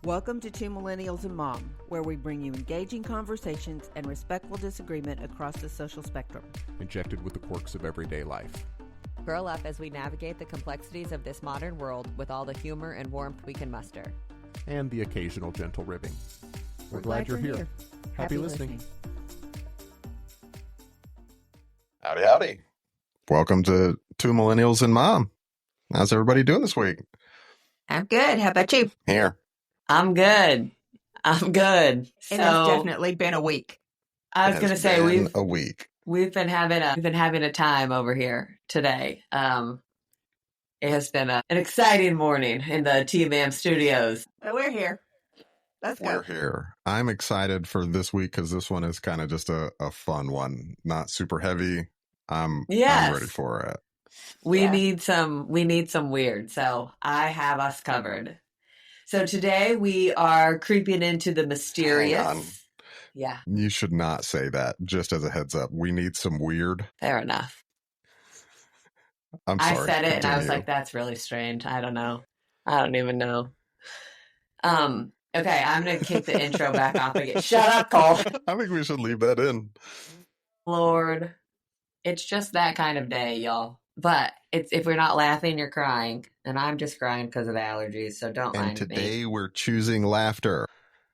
Welcome to Two Millennials and Mom, where we bring you engaging conversations and respectful disagreement across the social spectrum. Injected with the quirks of everyday life. Curl up as we navigate the complexities of this modern world with all the humor and warmth we can muster. And the occasional gentle ribbing. We're glad you're here. Happy listening. Howdy, howdy. Welcome to Two Millennials and Mom. How's everybody doing this week? I'm good. How about you? Here. I'm good. And it's definitely been a week. I was going to say a week. We've been having a time over here today. It has been an exciting morning in the TMAM studios. But we're here. Let's go. We're here. I'm excited for this week because this one is kind of just a fun one, not super heavy. I'm ready for it. We need some weird. So I have us covered. So today we are creeping into the mysterious. Hang on. Yeah. You should not say that. Just as a heads up, we need some weird. Fair enough. I'm sorry. I said it and I was like, that's really strange. I don't know. I don't even know. Okay, I'm going to kick the intro back off again. Shut up, Cole. I think we should leave that in. Lord, it's just that kind of day, y'all. But if we're not laughing, you're crying. And I'm just crying because of allergies, so don't mind me. And today we're choosing laughter.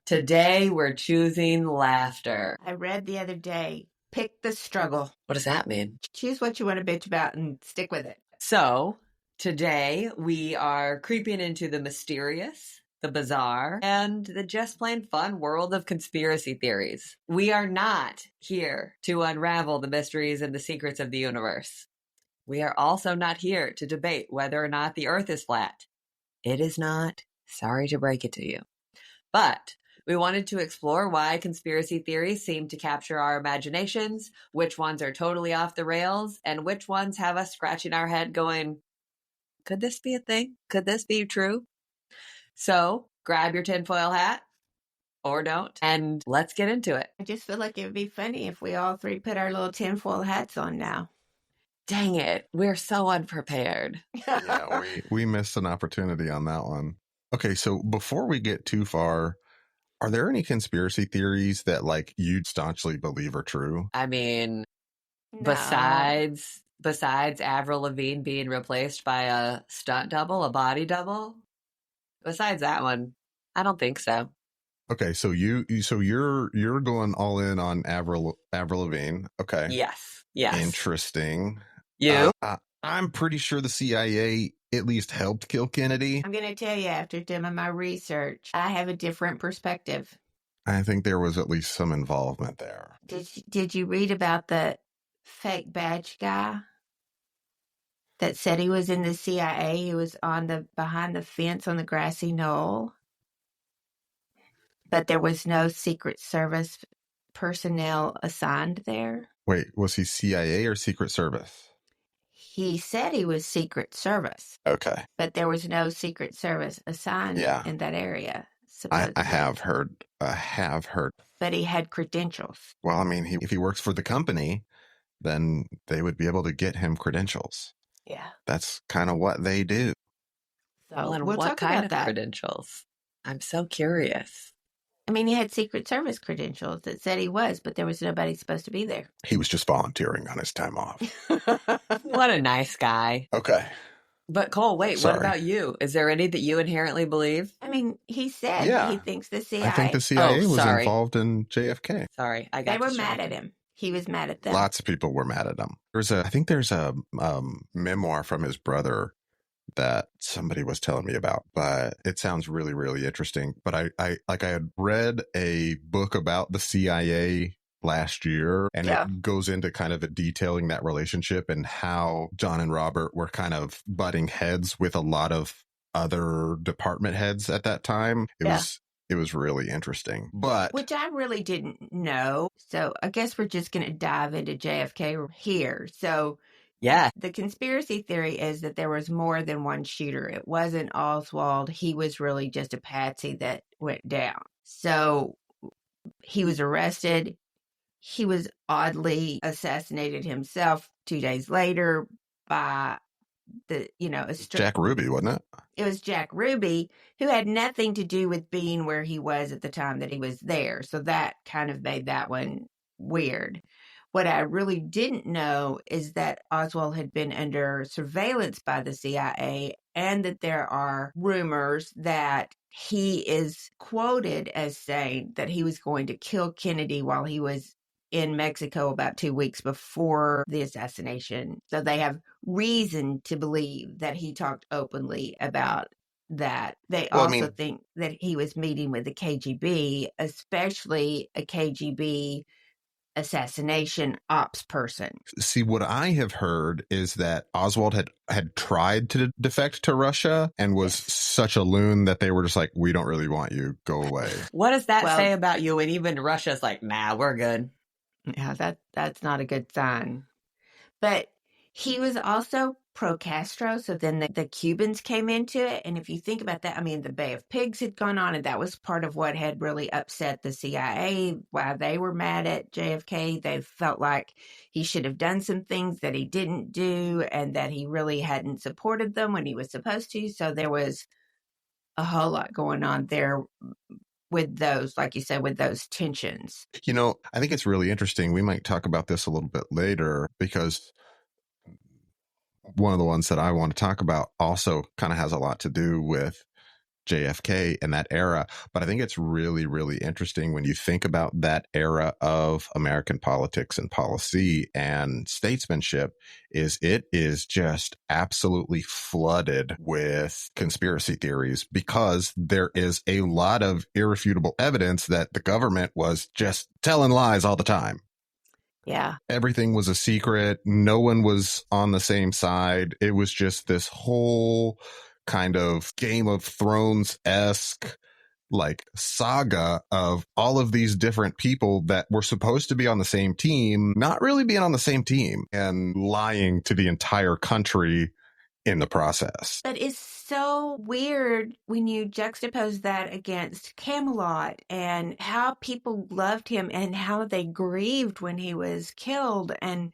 Today we're choosing laughter. I read the other day, pick the struggle. What does that mean? Choose what you want to bitch about and stick with it. So today we are creeping into the mysterious, the bizarre, and the just plain fun world of conspiracy theories. We are not here to unravel the mysteries and the secrets of the universe. We are also not here to debate whether or not the earth is flat. It is not. Sorry to break it to you. But we wanted to explore why conspiracy theories seem to capture our imaginations, which ones are totally off the rails, and which ones have us scratching our head going, could this be a thing? Could this be true? So grab your tinfoil hat, or don't, and let's get into it. I just feel like it would be funny if we all three put our little tinfoil hats on now. Dang it, we're so unprepared. Yeah, we missed an opportunity on that one. Okay, so before we get too far, are there any conspiracy theories that you staunchly believe are true? I mean, No. besides Avril Lavigne being replaced by a stunt double, a body double, besides that one, I don't think so. Okay, so you're going all in on Avril Lavigne. Okay. Yes. Interesting. You? I'm pretty sure the CIA at least helped kill Kennedy. I'm going to tell you, after doing my research, I have a different perspective. I think there was at least some involvement there. Did you read about the fake badge guy that said he was in the CIA? He was behind the fence on the grassy knoll, but there was no Secret Service personnel assigned there. Wait, was he CIA or Secret Service? He said he was Secret Service. Okay. But there was no Secret Service assigned in that area. I have heard. But he had credentials. Well, I mean, if he works for the company, then they would be able to get him credentials. Yeah. That's kind of what they do. So and we'll what talk kind about of that. credentials? I'm so curious. I mean, he had Secret Service credentials that said he was, but there was nobody supposed to be there. He was just volunteering on his time off. What a nice guy. Okay. But Cole, wait, Sorry. what about you? Is there any that you inherently believe? I mean, he said he thinks the CIA. I think the CIA was involved in JFK. Sorry, I got They were mad at him. He was mad at them. Lots of people were mad at him. I think there's a memoir from his brother that somebody was telling me about, but it sounds really, really interesting. But I had read a book about the CIA last year, and it goes into kind of detailing that relationship and how John and Robert were kind of butting heads with a lot of other department heads at that time. It was really interesting, which I really didn't know. So I guess we're just going to dive into JFK here. So the conspiracy theory is that there was more than one shooter. It wasn't Oswald. He was really just a patsy that went down. So he was arrested. He was oddly assassinated himself 2 days later by Jack Ruby, wasn't it? It was Jack Ruby, who had nothing to do with being where he was at the time that he was there. So that kind of made that one weird. What I really didn't know is that Oswald had been under surveillance by the CIA, and that there are rumors that he is quoted as saying that he was going to kill Kennedy while he was in Mexico about 2 weeks before the assassination. So they have reason to believe that he talked openly about that. They think that he was meeting with the KGB, especially a KGB assassination ops person. See, what I have heard is that Oswald had tried to defect to Russia and was such a loon that they were just like, we don't really want you, go away. What does that say about you when even Russia's like, nah, we're good? Yeah, that's not a good sign. But he was also pro-Castro, so then the Cubans came into it. And if you think about that, I mean, the Bay of Pigs had gone on, and that was part of what had really upset the CIA, why they were mad at JFK. They felt like he should have done some things that he didn't do, and that he really hadn't supported them when he was supposed to. So there was a whole lot going on there with those, like you said, with those tensions. I think it's really interesting. We might talk about this a little bit later, because one of the ones that I want to talk about also kind of has a lot to do with JFK and that era. But I think it's really, really interesting when you think about that era of American politics and policy and statesmanship, it is just absolutely flooded with conspiracy theories, because there is a lot of irrefutable evidence that the government was just telling lies all the time. Yeah. Everything was a secret. No one was on the same side. It was just this whole kind of Game of Thrones-esque like saga of all of these different people that were supposed to be on the same team, not really being on the same team, and lying to the entire country in the process. But it's so weird when you juxtapose that against Camelot and how people loved him and how they grieved when he was killed, and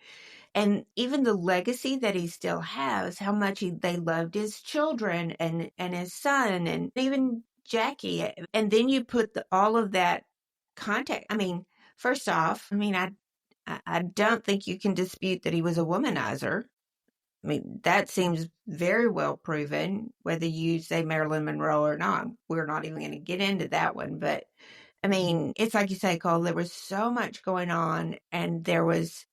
even the legacy that he still has, how much they loved his children and his son and even Jackie. And then you put all of that context. I mean, first off, I don't think you can dispute that he was a womanizer. I mean, that seems very well proven, whether you say Marilyn Monroe or not. We're not even going to get into that one. But, I mean, it's like you say, Cole, there was so much going on, and there was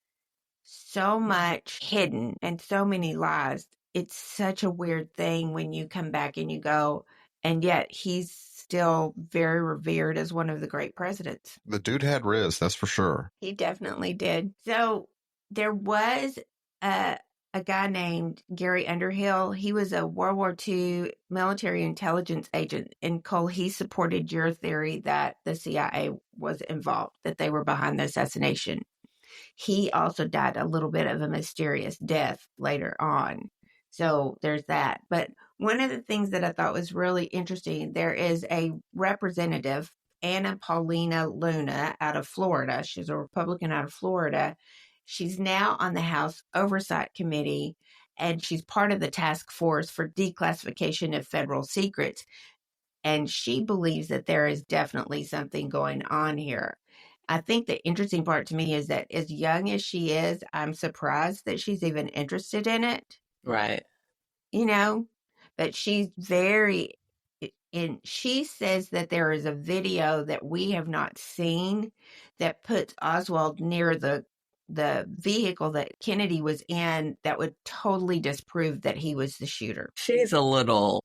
so much hidden and so many lies. It's such a weird thing when you come back and you go, and yet he's still very revered as one of the great presidents. The dude had riz, that's for sure. He definitely did. So there was a guy named Gary Underhill. He was a World War II military intelligence agent. And Cole, he supported your theory that the CIA was involved, that they were behind the assassination. He also died a little bit of a mysterious death later on. So there's that. But one of the things that I thought was really interesting, there is a representative, Anna Paulina Luna, out of Florida. She's a Republican out of Florida. She's now on the House Oversight Committee, and she's part of the task force for declassification of federal secrets. And she believes that there is definitely something going on here. I think the interesting part to me is that as young as she is, I'm surprised that she's even interested in it. Right. But she's very, and she says that there is a video that we have not seen that puts Oswald near the vehicle that Kennedy was in that would totally disprove that he was the shooter. She's a little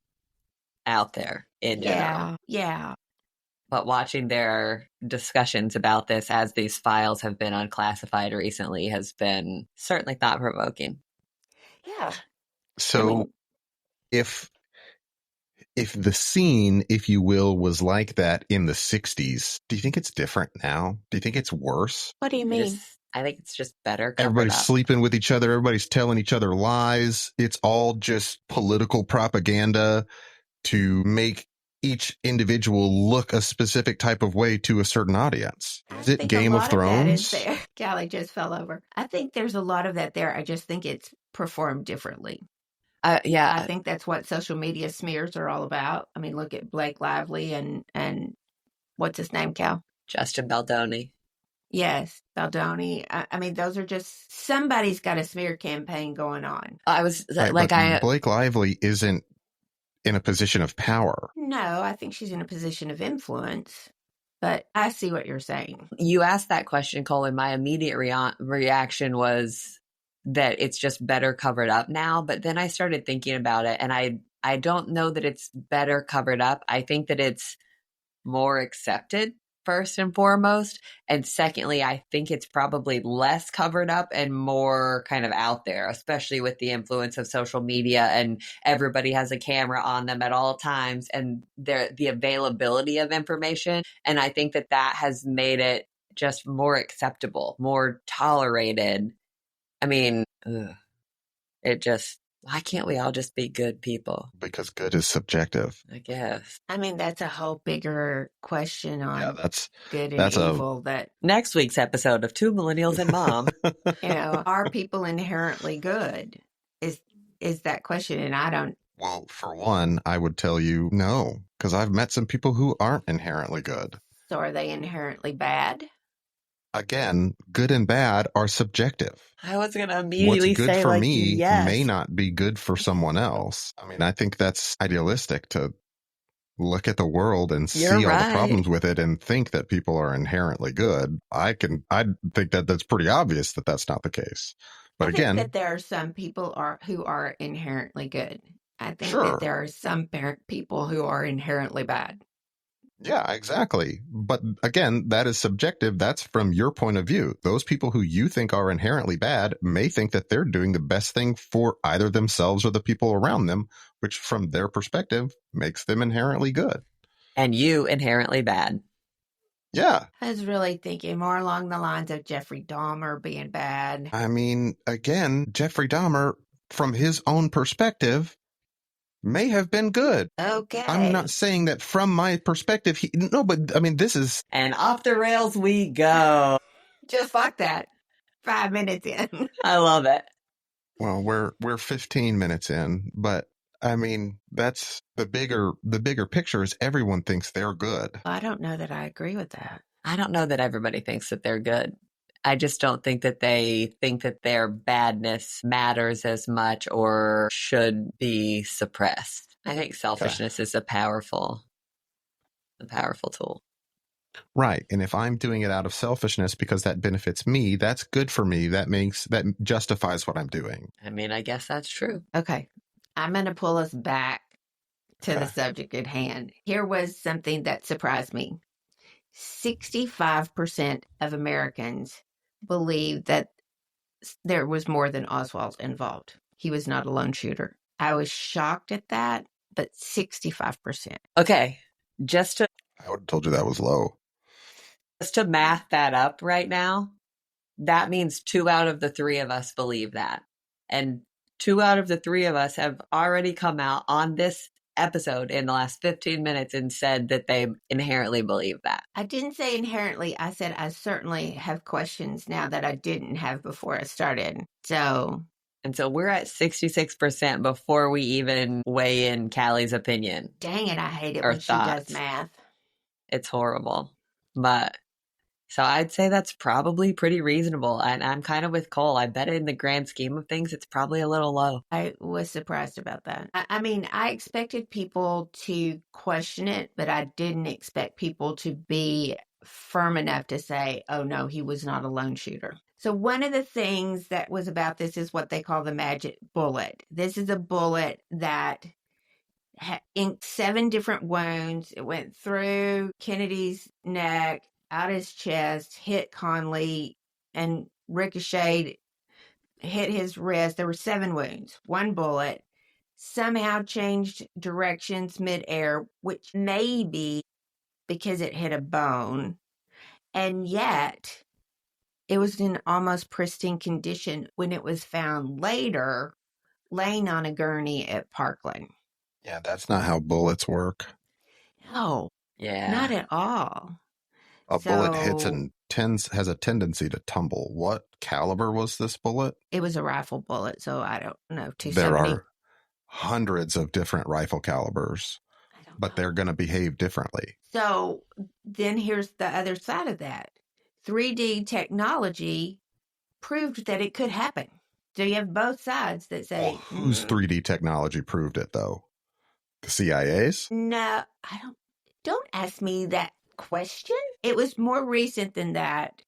out there in general. Yeah. But watching their discussions about this as these files have been unclassified recently has been certainly thought-provoking. Yeah. So if the scene, if you will, was like that in the 60s, do you think it's different now? Do you think it's worse? What do you mean? I think it's just better. Everybody's sleeping with each other. Everybody's telling each other lies. It's all just political propaganda to make each individual look a specific type of way to a certain audience. Is it Game of Thrones? Callie just fell over. I think there's a lot of that there. I just think it's performed differently. Yeah. I think that's what social media smears are all about. I mean, look at Blake Lively and what's his name, Cal? Justin Baldoni. Yes, Baldoni. I mean, those are just, somebody's got a smear campaign going on. I was Right, like, but Blake Lively isn't in a position of power. No, I think she's in a position of influence, but I see what you're saying. You asked that question, Cole, and my immediate reaction was that it's just better covered up now. But then I started thinking about it, and I don't know that it's better covered up. I think that it's more accepted, first and foremost. And secondly, I think it's probably less covered up and more kind of out there, especially with the influence of social media, and everybody has a camera on them at all times, and the availability of information. And I think that has made it just more acceptable, more tolerated. I mean, why can't we all just be good people? Because good is subjective. I guess. I mean, that's a whole bigger question on good and that's evil. That next week's episode of Two Millennials and Mom. Are people inherently good? Is that question? And I don't. Well, for one, I would tell you no, because I've met some people who aren't inherently good. So are they inherently bad? Again, good and bad are subjective. I was going to immediately say, what's good for me yes, may not be good for someone else. I mean, I think that's idealistic to look at the world and see all the problems with it and think that people are inherently good. I think that that's pretty obvious that that's not the case. But I again, think that there are some people who are inherently good. I think sure, that there are some people who are inherently bad. Yeah, exactly. But again, that is subjective. That's from your point of view. Those people who you think are inherently bad may think that they're doing the best thing for either themselves or the people around them, which from their perspective makes them inherently good. And you inherently bad. Yeah. I was really thinking more along the lines of Jeffrey Dahmer being bad. I mean, again, Jeffrey Dahmer, from his own perspective, may have been good. Okay. I'm not saying that from my perspective. But I mean, this is... And off the rails we go. Just like that. 5 minutes in. I love it. Well, we're 15 minutes in, but I mean, that's the bigger picture is everyone thinks they're good. I don't know that I agree with that. I don't know that everybody thinks that they're good. I just don't think that they think that their badness matters as much or should be suppressed. I think selfishness is a powerful tool. Right. And if I'm doing it out of selfishness because that benefits me, that's good for me. That justifies what I'm doing. I mean, I guess that's true. Okay. I'm going to pull us back to the subject at hand. Here was something that surprised me. 65% of Americans believe that there was more than Oswald involved. He was not a lone shooter. I was shocked at that, but 65%. Okay. I would have told you that was low. Just to math that up right now, that means 2 out of the 3 of us believe that. And 2 out of the 3 of us have already come out on this episode in the last 15 minutes and said that they inherently believe that. I didn't say inherently. I said I certainly have questions now that I didn't have before I started. And so we're at 66% before we even weigh in Callie's opinion. Dang it, I hate it when she does math. It's horrible. But so I'd say that's probably pretty reasonable. And I'm kind of with Cole. I bet in the grand scheme of things, it's probably a little low. I was surprised about that. I mean, I expected people to question it, but I didn't expect people to be firm enough to say, oh, no, he was not a lone shooter. So one of the things that was about this is what they call the magic bullet. This is a bullet that inked 7 different wounds. It went through Kennedy's neck, out his chest, hit Conley, and ricocheted, hit his wrist. There were 7 wounds. One bullet somehow changed directions midair, which may be because it hit a bone. And yet, it was in almost pristine condition when it was found later, laying on a gurney at Parkland. Yeah, that's not how bullets work. No. Yeah. Not at all. Bullet hits and has a tendency to tumble. What caliber was this bullet? It was a rifle bullet, so I don't know. 270. hundreds of different rifle calibers, but they're going to behave differently. So then here's the other side of that. 3D technology proved that it could happen. So you have both sides that say... Well, whose 3D technology proved it, though? The CIA's? No, don't ask me that question. It was more recent than that.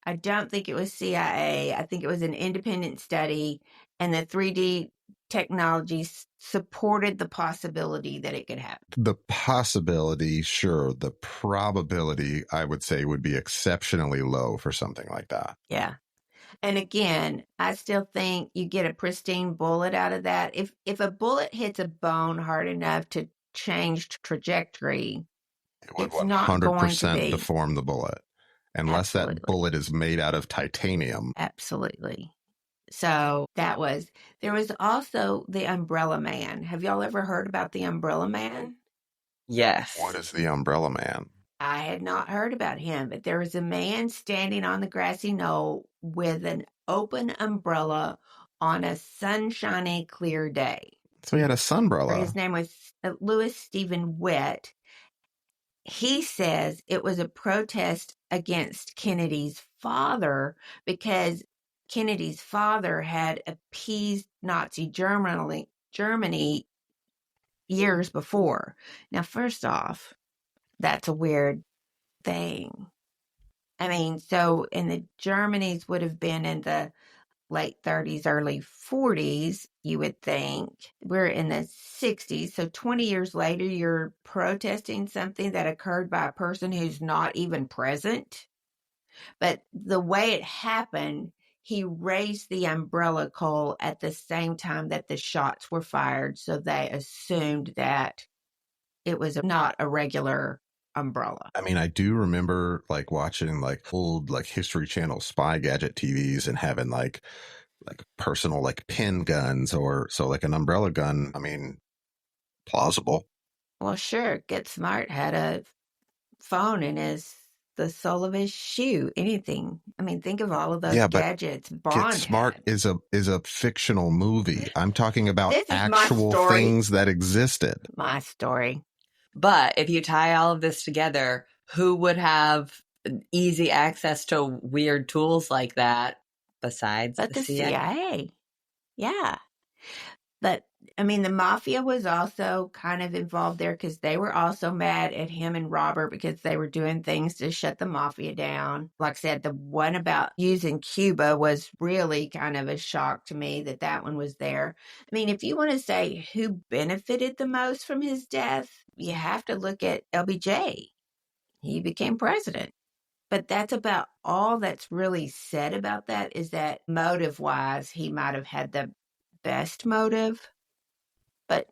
I don't think it was CIA. I think it was an independent study, and the 3D technology supported the possibility that it could happen. The possibility, sure. The probability, I would say, would be exceptionally low for something like that. Yeah. And again, I still think you get a pristine bullet out of that. If a bullet hits a bone hard enough to change trajectory, it would it's not going to be deform the bullet. Unless that bullet is made out of titanium. Absolutely. So there was also the Umbrella Man. Have y'all ever heard about the Umbrella Man? Yes. What is the Umbrella Man? I had not heard about him, but there was a man standing on the grassy knoll with an open umbrella on a sunshiny, clear day. So he had a sunbrella. His name was Louis Stephen Witt. He says it was a protest against Kennedy's father because Kennedy's father had appeased Nazi Germany years before. Now, first off, that's a weird thing. I mean, so in the Germanys would have been in the late 30s, early 40s, you would think. We're in the 60s. So 20 years later, you're protesting something that occurred by a person who's not even present. But the way it happened, he raised the umbrella coal at the same time that the shots were fired. So they assumed that it was not a regular umbrella. I mean, I do remember like watching like old like History Channel spy gadget TVs and having like personal like pin guns or so like an umbrella gun. I mean, plausible. Well, sure. Get Smart had a phone in the sole of his shoe. Anything. I mean, think of all of those gadgets. Get Smart is a fictional movie. I'm talking about This is actual things that existed. My story. But if you tie all of this together, who would have easy access to weird tools like that besides the CIA? Yeah. But, I mean, the mafia was also kind of involved there because they were also mad at him and Robert because they were doing things to shut the mafia down. Like I said, the one about using Cuba was really kind of a shock to me that one was there. I mean, if you want to say who benefited the most from his death, you have to look at LBJ. He became president. But that's about all that's really said about that is that motive-wise, he might have had the best motive, but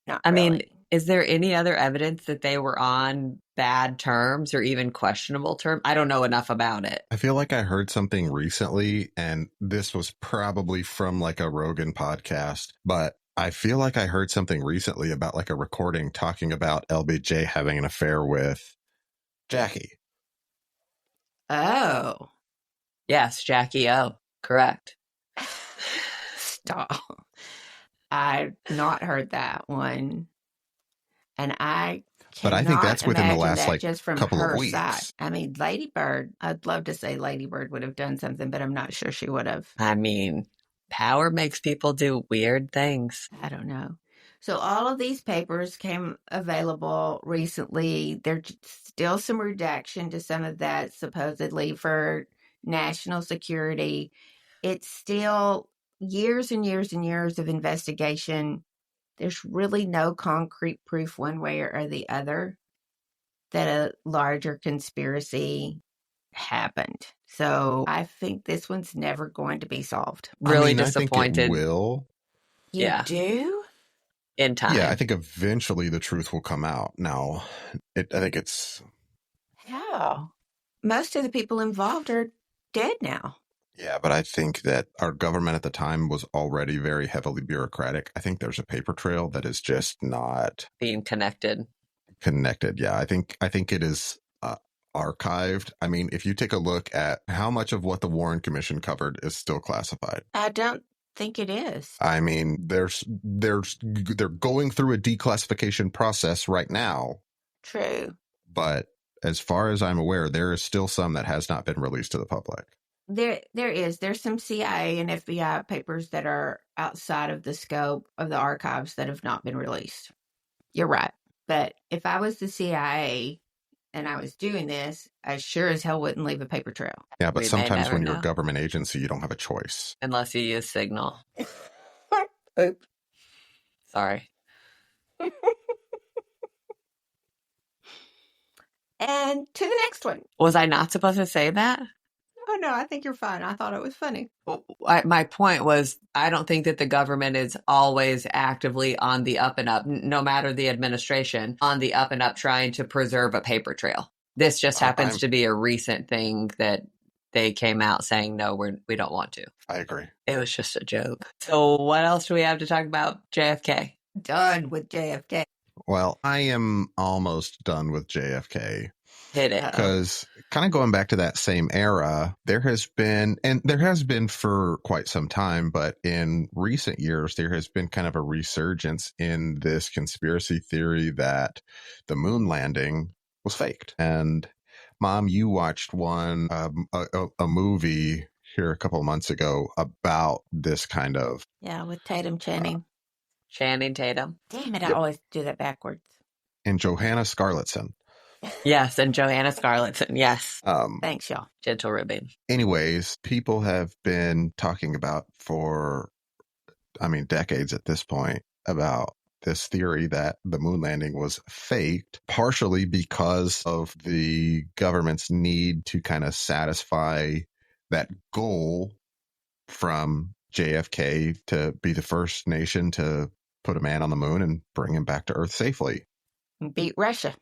not really. I mean, is there any other evidence that they were on bad terms or even questionable terms? I don't know enough about it. I feel like I heard something recently, and this was probably from like a Rogan podcast, but I feel like I heard something recently about like a recording talking about LBJ having an affair with Jackie. Oh. Yes, Jackie O. Correct. Stop. I've not heard that one. And but I think that's within the last like just from couple her of weeks. Side. I mean, Lady Bird, I'd love to say Lady Bird would have done something, but I'm not sure she would have. I mean, power makes people do weird things. I don't know. So all of these papers came available recently. There's still some redaction to some of that, supposedly for national security. It's still years and years and years of investigation. There's really no concrete proof one way or the other that a larger conspiracy happened. So I think this one's never going to be solved. Really disappointed. I think it will. You do? In time. Yeah, I think eventually the truth will come out. Now, I think it's... How? Most of the people involved are dead now. Yeah, but I think that our government at the time was already very heavily bureaucratic. I think there's a paper trail that is just not... being connected. Yeah, I think it is archived. I mean, if you take a look at how much of what the Warren Commission covered is still classified. I don't think it is. I mean, they're going through a declassification process right now. True. But as far as I'm aware, there is still some that has not been released to the public. There is. There's some CIA and FBI papers that are outside of the scope of the archives that have not been released. You're right. But if I was the CIA and I was doing this, I sure as hell wouldn't leave a paper trail. Yeah, but We may sometimes never when you're a know. government agency, you don't have a choice. Unless you use Signal. Oops. Sorry. And to the next one. Was I not supposed to say that? Oh, no, I think you're fine. I thought it was funny. My point was, I don't think that the government is always actively on the up and up, no matter the administration, on the up and up trying to preserve a paper trail. This just happens to be a recent thing that they came out saying, no, we don't want to. I agree. It was just a joke. So what else do we have to talk about JFK? Done with JFK. Well, I am almost done with JFK. Hit it. Because kind of going back to that same era, there has been for quite some time, but in recent years, there has been kind of a resurgence in this conspiracy theory that the moon landing was faked. And Mom, you watched a movie here a couple of months ago about this kind of. Yeah, with Tatum Channing. Channing Tatum. Damn it, I always do that backwards. And Johanna Scarlettson. Yes, and Johanna Scarlettson. Yes. Thanks, y'all. Gentle ribbing. Anyways, people have been talking about for, decades at this point, about this theory that the moon landing was faked, partially because of the government's need to kind of satisfy that goal from JFK to be the first nation to put a man on the moon and bring him back to Earth safely. Beat Russia.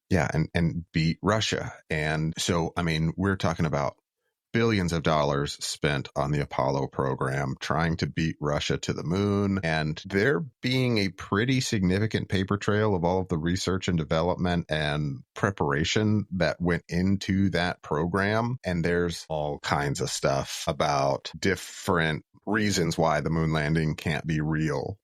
Yeah, and beat Russia. And so, we're talking about billions of dollars spent on the Apollo program trying to beat Russia to the moon. And there being a pretty significant paper trail of all of the research and development and preparation that went into that program. And there's all kinds of stuff about different reasons why the moon landing can't be real.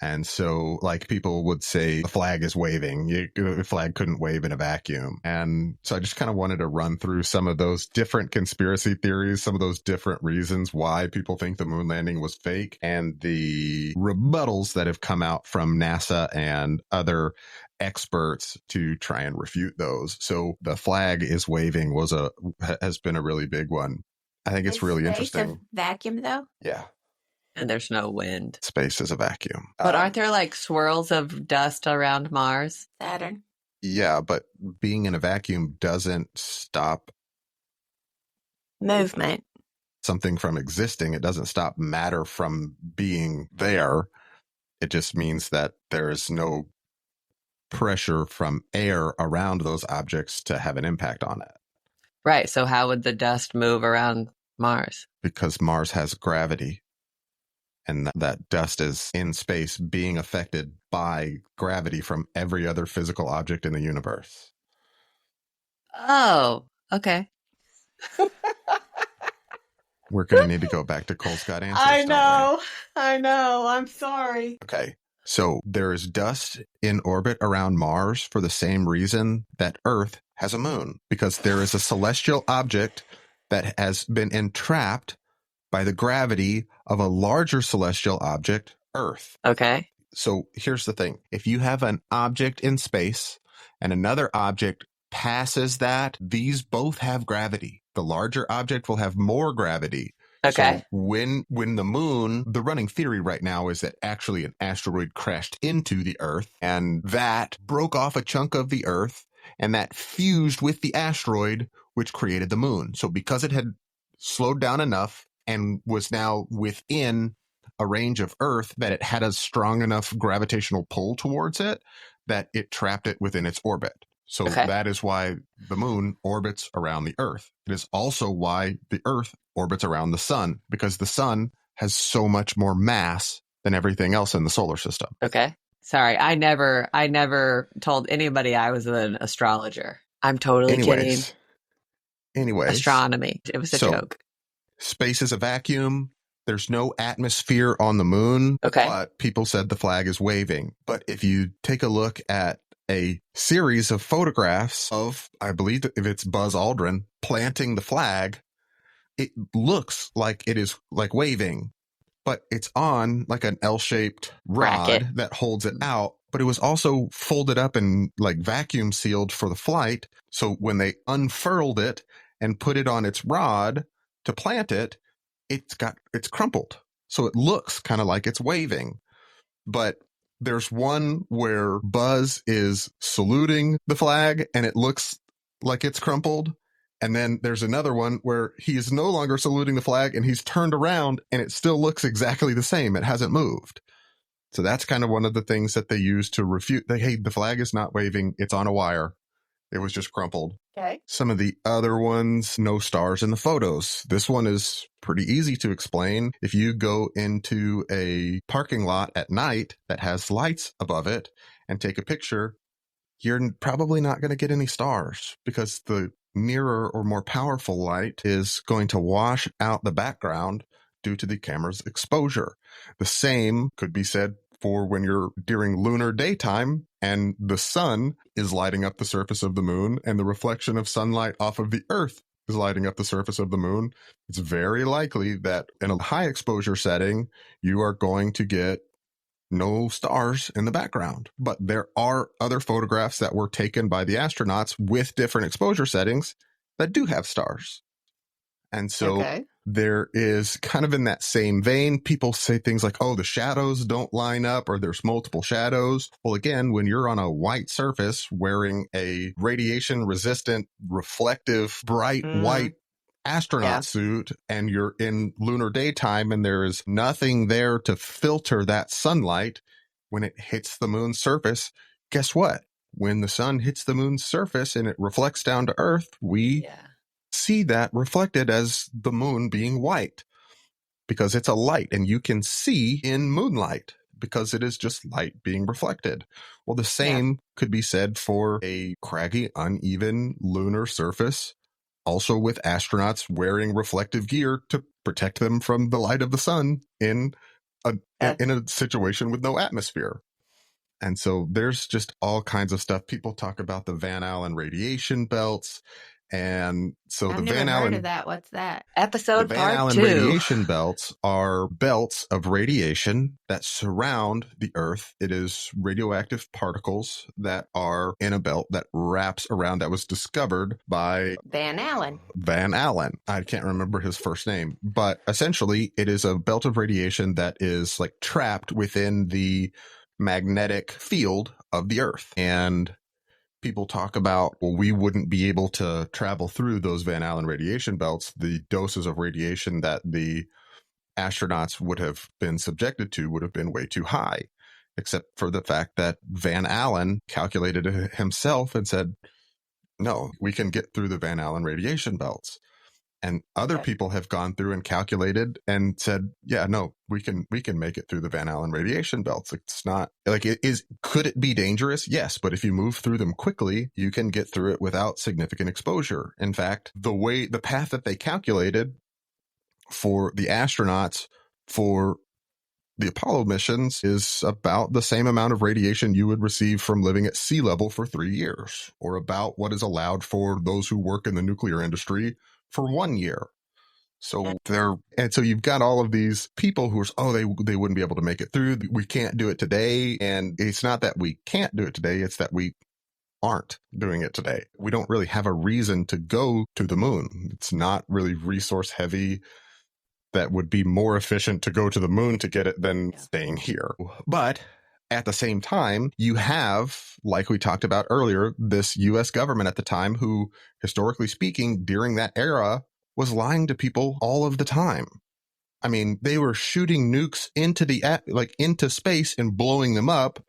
And so, like, people would say the flag is waving. The flag couldn't wave in a vacuum. And so I just kind of wanted to run through some of those different conspiracy theories, some of those different reasons why people think the moon landing was fake, and the rebuttals that have come out from NASA and other experts to try and refute those. So the flag is waving has been a really big one. I think it's really interesting. A vacuum, though? Yeah. And there's no wind. Space is a vacuum. But aren't there like swirls of dust around Mars? Saturn. Yeah, but being in a vacuum doesn't stop movement. Something from existing. It doesn't stop matter from being there. It just means that there is no pressure from air around those objects to have an impact on it. Right. So how would the dust move around Mars? Because Mars has gravity. And that dust is in space being affected by gravity from every other physical object in the universe. Oh, okay. We're going to need to go back to Colescott answers. I know. I'm sorry. Okay. So there is dust in orbit around Mars for the same reason that Earth has a moon, because there is a celestial object that has been entrapped by the gravity of a larger celestial object, Earth. Okay. So here's the thing. If you have an object in space and another object passes that, these both have gravity. The larger object will have more gravity. Okay. So when the moon, the running theory right now is that actually an asteroid crashed into the Earth, and that broke off a chunk of the Earth, and that fused with the asteroid, which created the moon. So because it had slowed down enough and was now within a range of Earth that it had a strong enough gravitational pull towards it that it trapped it within its orbit. So that is why the moon orbits around the Earth. It is also why the Earth orbits around the sun, because the sun has so much more mass than everything else in the solar system. Okay. Sorry, I never told anybody I was an astrologer. I'm totally kidding. Anyways. Astronomy. It was a joke. Space is a vacuum. There's no atmosphere on the moon, Okay. but people said the flag is waving. But if you take a look at a series of photographs of, I believe if it's Buzz Aldrin planting the flag, it looks like it is like waving, but it's on like an L-shaped rod Bracket that holds it out. But it was also folded up and like vacuum sealed for the flight. So when they unfurled it and put it on its rod to plant it, it's crumpled. So it looks kind of like it's waving. But there's one where Buzz is saluting the flag and it looks like it's crumpled. And then there's another one where he is no longer saluting the flag and he's turned around and it still looks exactly the same. It hasn't moved. So that's kind of one of the things that they use to refute hey, the flag is not waving. It's on a wire. It was just crumpled. Okay. Some of the other ones, no stars in the photos. This one is pretty easy to explain. If you go into a parking lot at night that has lights above it and take a picture, you're probably not going to get any stars because the nearer or more powerful light is going to wash out the background due to the camera's exposure. The same could be said for when you're during lunar daytime and the sun is lighting up the surface of the moon and the reflection of sunlight off of the earth is lighting up the surface of the moon. It's very likely that in a high exposure setting, you are going to get no stars in the background. But there are other photographs that were taken by the astronauts with different exposure settings that do have stars. And so there is kind of in that same vein, people say things like, oh, the shadows don't line up or there's multiple shadows. Well, again, when you're on a white surface wearing a radiation resistant, reflective, bright white astronaut suit and you're in lunar daytime and there is nothing there to filter that sunlight when it hits the moon's surface, guess what? When the sun hits the moon's surface and it reflects down to Earth, we see that reflected as the moon being white because it's a light and you can see in moonlight because it is just light being reflected. Well, the same could be said for a craggy, uneven lunar surface, also with astronauts wearing reflective gear to protect them from the light of the sun in a situation with no atmosphere. And so there's just all kinds of stuff. People talk about the Van Allen radiation belts. And so I've never heard of that. What's that? Episode the Van Allen radiation belts are belts of radiation that surround the Earth. It is radioactive particles that are in a belt that wraps around, that was discovered by Van Allen. Van Allen. I can't remember his first name, but essentially it is a belt of radiation that is like trapped within the magnetic field of the Earth. And people talk about, well, we wouldn't be able to travel through those Van Allen radiation belts. The doses of radiation that the astronauts would have been subjected to would have been way too high, except for the fact that Van Allen calculated it himself and said, no, we can get through the Van Allen radiation belts. And other people have gone through and calculated and said, yeah, no, we can make it through the Van Allen radiation belts. It's not like it is. Could it be dangerous? Yes. But if you move through them quickly, you can get through it without significant exposure. In fact, the path that they calculated for the astronauts for the Apollo missions is about the same amount of radiation you would receive from living at sea level for 3 years, or about what is allowed for those who work in the nuclear industry for 1 year. So so you've got all of these people who are, they wouldn't be able to make it through. We can't do it today. And it's not that we can't do it today. It's that we aren't doing it today. We don't really have a reason to go to the moon. It's not really resource heavy. That would be more efficient to go to the moon to get it than staying here. But at the same time, you have, like we talked about earlier, this U.S. government at the time who, historically speaking, during that era, was lying to people all of the time. I mean, they were shooting nukes into space and blowing them up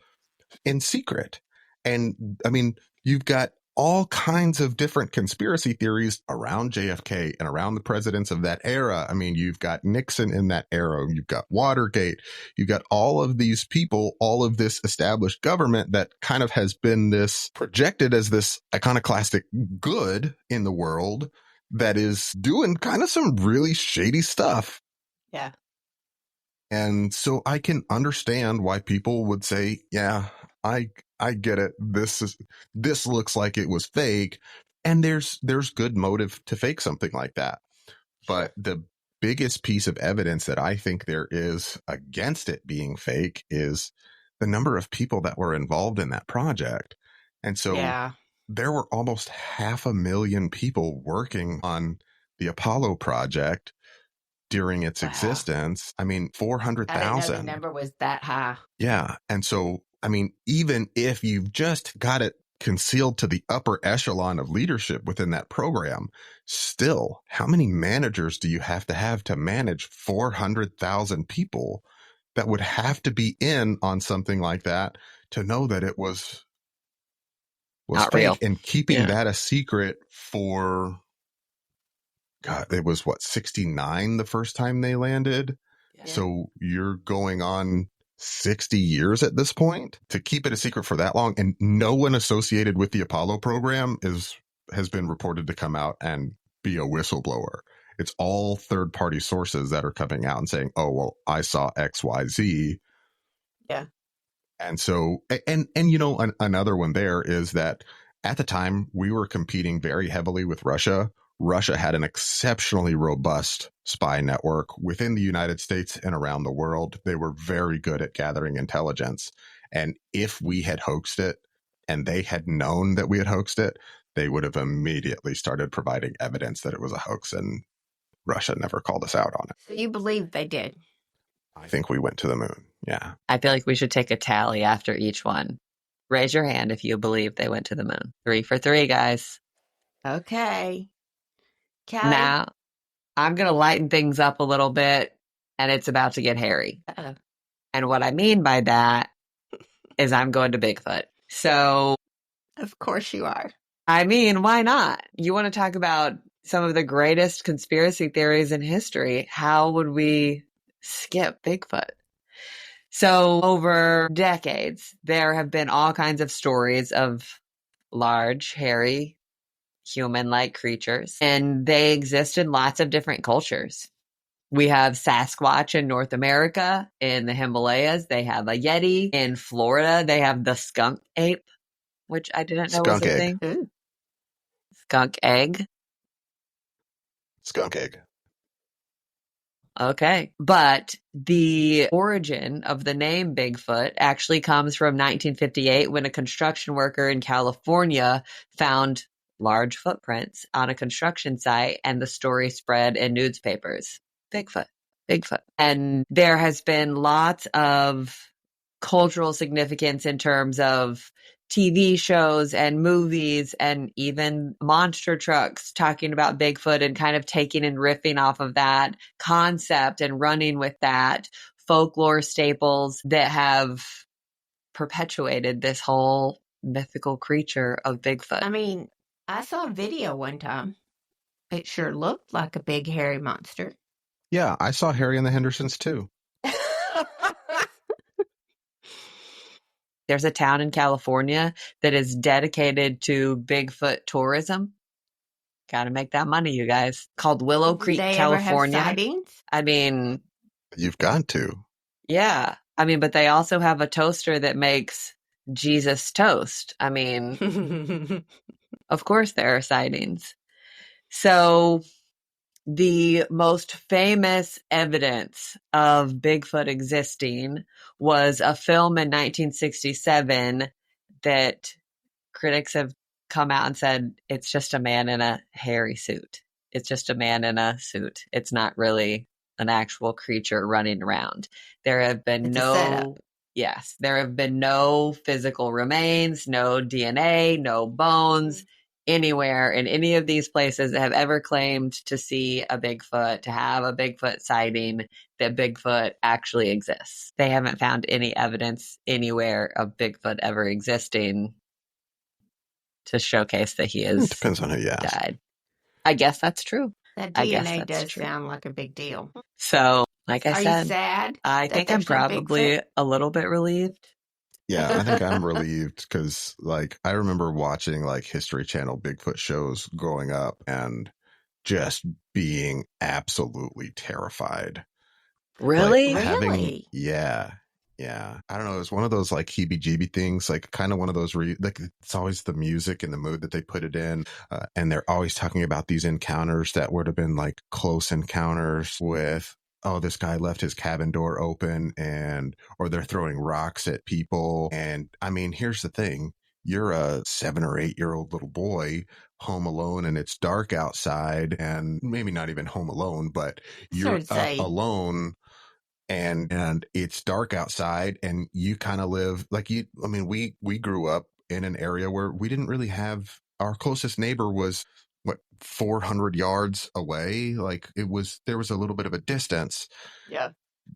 in secret. And I mean, you've got all kinds of different conspiracy theories around JFK and around the presidents of that era. I mean, you've got Nixon in that era. You've got Watergate. You've got all of these people, all of this established government that kind of has been this projected as this iconoclastic good in the world that is doing kind of some really shady stuff. Yeah. And so I can understand why people would say, yeah, I get it. This looks like it was fake. And there's good motive to fake something like that. But the biggest piece of evidence that I think there is against it being fake is the number of people that were involved in that project. And so there were almost 500,000 people working on the Apollo project during its existence. I mean, 400,000. I didn't know the number was that high. Yeah. And so, I mean, even if you've just got it concealed to the upper echelon of leadership within that program, still, how many managers do you have to manage 400,000 people that would have to be in on something like that to know that it was not fake? real? And keeping that a secret for, God, it was 69 the first time they landed. Yeah. So you're going on 60 years at this point to keep it a secret for that long. And no one associated with the Apollo program has been reported to come out and be a whistleblower. It's all third party sources that are coming out and saying, oh, well, I saw XYZ. Yeah. And so, and you know, another one there is that at the time we were competing very heavily with Russia. Russia had an exceptionally robust spy network within the United States and around the world. They were very good at gathering intelligence. And if we had hoaxed it and they had known that we had hoaxed it, they would have immediately started providing evidence that it was a hoax, and Russia never called us out on it. So you believe they did? I think we went to the moon. Yeah. I feel like we should take a tally after each one. Raise your hand if you believe they went to the moon. 3 for 3, guys. Okay. Callie? Now, I'm going to lighten things up a little bit, and it's about to get hairy. Uh-oh. And what I mean by that is I'm going to Bigfoot. So, of course you are. I mean, why not? You want to talk about some of the greatest conspiracy theories in history. How would we skip Bigfoot? So over decades, there have been all kinds of stories of large, hairy, human-like creatures, and they exist in lots of different cultures. We have Sasquatch in North America. In the Himalayas, they have a Yeti. In Florida, they have the skunk ape, which I didn't know was a thing. Ooh. Skunk egg. Skunk egg. Okay. But the origin of the name Bigfoot actually comes from 1958 when a construction worker in California found large footprints on a construction site, and the story spread in newspapers. Bigfoot, Bigfoot. And there has been lots of cultural significance in terms of TV shows and movies and even monster trucks talking about Bigfoot and kind of taking and riffing off of that concept and running with that, folklore staples that have perpetuated this whole mythical creature of Bigfoot. I mean, I saw a video one time. It sure looked like a big hairy monster. Yeah, I saw Harry and the Hendersons too. There's a town in California that is dedicated to Bigfoot tourism. Got to make that money, you guys. Called Willow Creek, They California. ever have sightings? I mean, You've got to. yeah. I mean, but they also have a toaster that makes Jesus toast. I mean, of course there are sightings. So the most famous evidence of Bigfoot existing was a film in 1967 that critics have come out and said it's just a man in a hairy suit. It's just a man in a suit. It's not really an actual creature running around. There have been there have been no physical remains, no DNA, no bones anywhere in any of these places that have ever claimed to see a Bigfoot, to have a Bigfoot sighting, that Bigfoot actually exists. They haven't found any evidence anywhere of Bigfoot ever existing to showcase that he is. It depends on who you ask. Died. I guess that's true. That I guess DNA that's does true. sound like a big deal. So, like I Are said, you sad? I that think I'm there's no probably Bigfoot? a little bit relieved. Yeah, I think I'm relieved because, like, I remember watching, like, History Channel Bigfoot shows growing up and just being absolutely terrified. Really? Really? Yeah. I don't know. It was one of those like heebie-jeebie things, like kind of one of those like it's always the music and the mood that they put it in. And they're always talking about these encounters that would have been like close encounters with, oh, this guy left his cabin door open or they're throwing rocks at people. And I mean, here's the thing. You're a 7 or 8 year old little boy home alone and it's dark outside, and maybe not even home alone, but you're alone. And it's dark outside and you kind of live like we grew up in an area where we didn't really have, our closest neighbor was 400 yards away. Like there was a little bit of a distance. Yeah.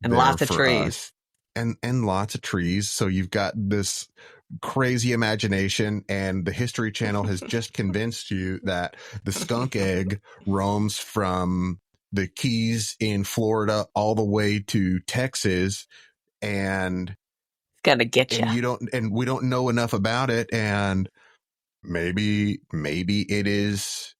And lots of trees. And lots of trees. So you've got this crazy imagination, and the History Channel has just convinced you that the skunk egg roams from the Keys in Florida all the way to Texas, and it's gonna get you. And we don't know enough about it, and maybe it is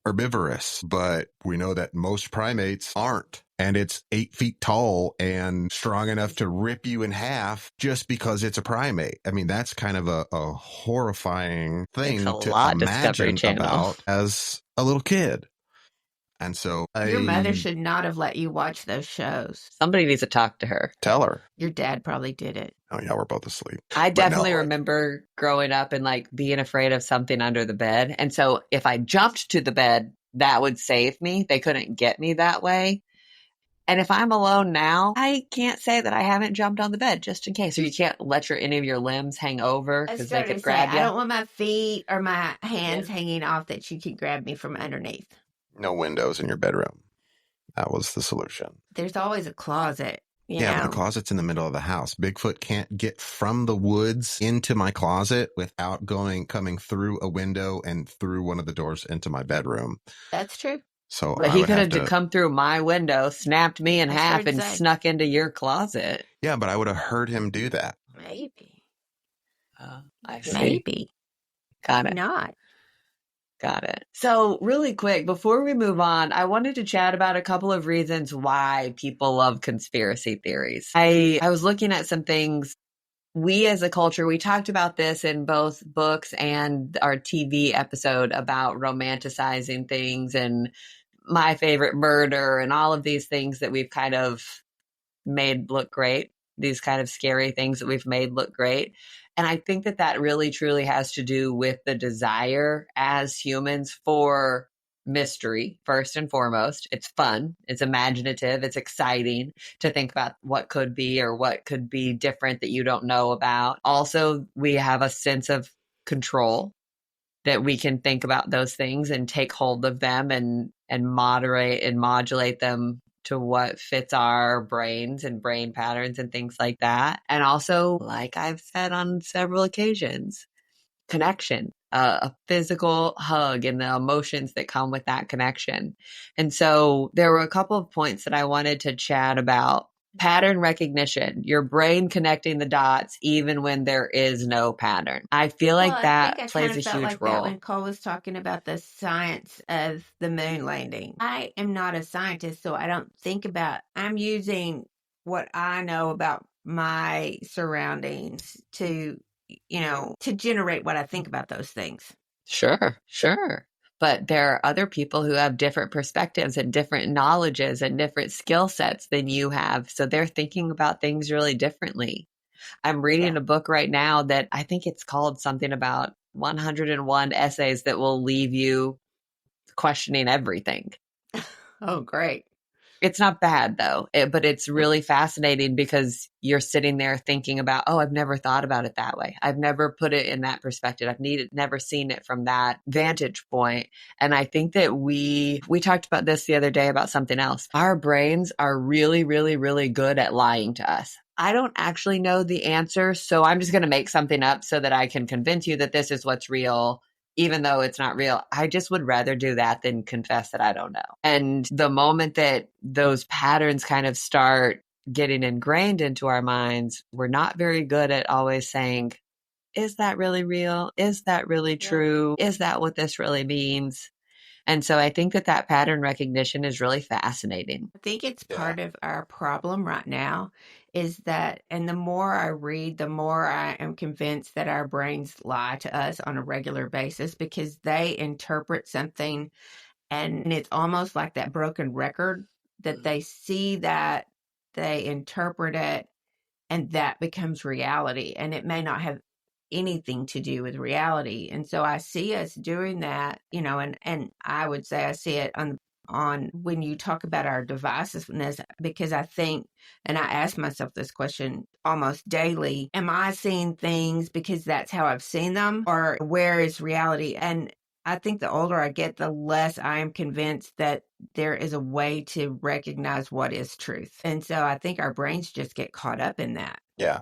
herbivorous, but we know that most primates aren't, and it's 8 feet tall and strong enough to rip you in half just because it's a primate. I mean, that's kind of a horrifying thing to imagine about as a little kid. And so your mother should not have let you watch those shows. Somebody needs to talk to her. Tell her. Your dad probably did it. Oh yeah, we're both asleep. I definitely remember growing up and like being afraid of something under the bed. And so if I jumped to the bed, that would save me. They couldn't get me that way. And if I'm alone now, I can't say that I haven't jumped on the bed just in case. Or you can't let any of your limbs hang over because they could grab you. I don't want my feet or my hands hanging off that you could grab me from underneath. No windows in your bedroom. That was the solution. There's always a closet. But the closet's in the middle of the house. Bigfoot can't get from the woods into my closet without coming through a window and through one of the doors into my bedroom. That's true. So but he could have come through my window, snapped me in half, and snuck into your closet. Yeah, but I would have heard him do that. Maybe. I see. Maybe. Got it. Not. Got it. So really quick, before we move on, I wanted to chat about a couple of reasons why people love conspiracy theories. I was looking at some things. We as a culture, we talked about this in both books and our TV episode about romanticizing things and My Favorite Murder and all of these things that we've kind of made look great. These kind of scary things that we've made look great. And I think that really truly has to do with the desire as humans for mystery, first and foremost. It's fun. It's imaginative. It's exciting to think about what could be or what could be different that you don't know about. Also, we have a sense of control that we can think about those things and take hold of them and moderate and modulate them to what fits our brains and brain patterns and things like that. And also, like I've said on several occasions, connection, a physical hug and the emotions that come with that connection. And so there were a couple of points that I wanted to chat about. Pattern recognition, your brain connecting the dots even when there is no pattern. I feel like that plays a huge role. When Cole was talking about the science of the moon landing. I am not a scientist, so I don't think about, I'm using what I know about my surroundings to generate what I think about those things. Sure. But there are other people who have different perspectives and different knowledges and different skill sets than you have. So they're thinking about things really differently. I'm reading a book right now that I think it's called something about 101 essays that will leave you questioning everything. Oh, great. It's not bad though, but it's really fascinating because you're sitting there thinking about, oh, I've never thought about it that way. I've never put it in that perspective. I've never seen it from that vantage point. And I think that we talked about this the other day about something else. Our brains are really, really, really good at lying to us. I don't actually know the answer, so I'm just going to make something up so that I can convince you that this is what's real, even though it's not real. I just would rather do that than confess that I don't know. And the moment that those patterns kind of start getting ingrained into our minds, we're not very good at always saying, is that really real? Is that really true? Is that what this really means? And so I think that pattern recognition is really fascinating. I think it's part of our problem right now is that, and the more I read, the more I am convinced that our brains lie to us on a regular basis because they interpret something and it's almost like that broken record that they see that, they interpret it, and that becomes reality. And it may not have anything to do with reality. And so I see us doing that, and I would say I see it on when you talk about our divisiveness, because I think, and I ask myself this question almost daily, am I seeing things because that's how I've seen them, or where is reality? And I think the older I get, the less I am convinced that there is a way to recognize what is truth. And so I think our brains just get caught up in that. Yeah,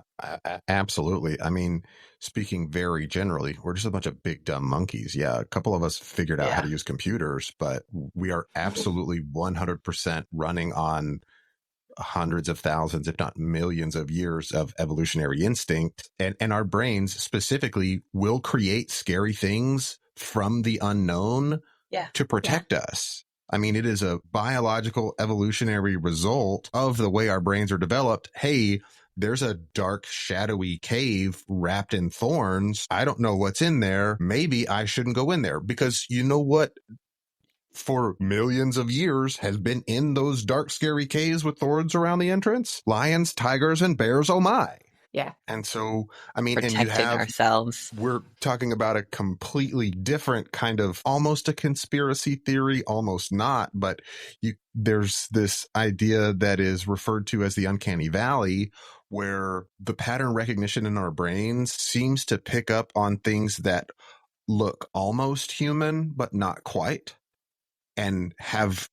absolutely. I mean, speaking very generally, we're just a bunch of big dumb monkeys. Yeah, a couple of us figured out how to use computers, but we are absolutely 100% running on hundreds of thousands, if not millions of years of evolutionary instinct. And our brains specifically will create scary things from the unknown to protect us. I mean, it is a biological evolutionary result of the way our brains are developed. Hey, there's a dark, shadowy cave wrapped in thorns. I don't know what's in there. Maybe I shouldn't go in there, because you know what? For millions of years has been in those dark, scary caves with thorns around the entrance? Lions, tigers, and bears, oh my. Yeah. And so, I mean, Protecting and you have ourselves. We're talking about a completely different kind of, almost a conspiracy theory, almost not, but there's this idea that is referred to as the uncanny valley, where the pattern recognition in our brains seems to pick up on things that look almost human, but not quite, and have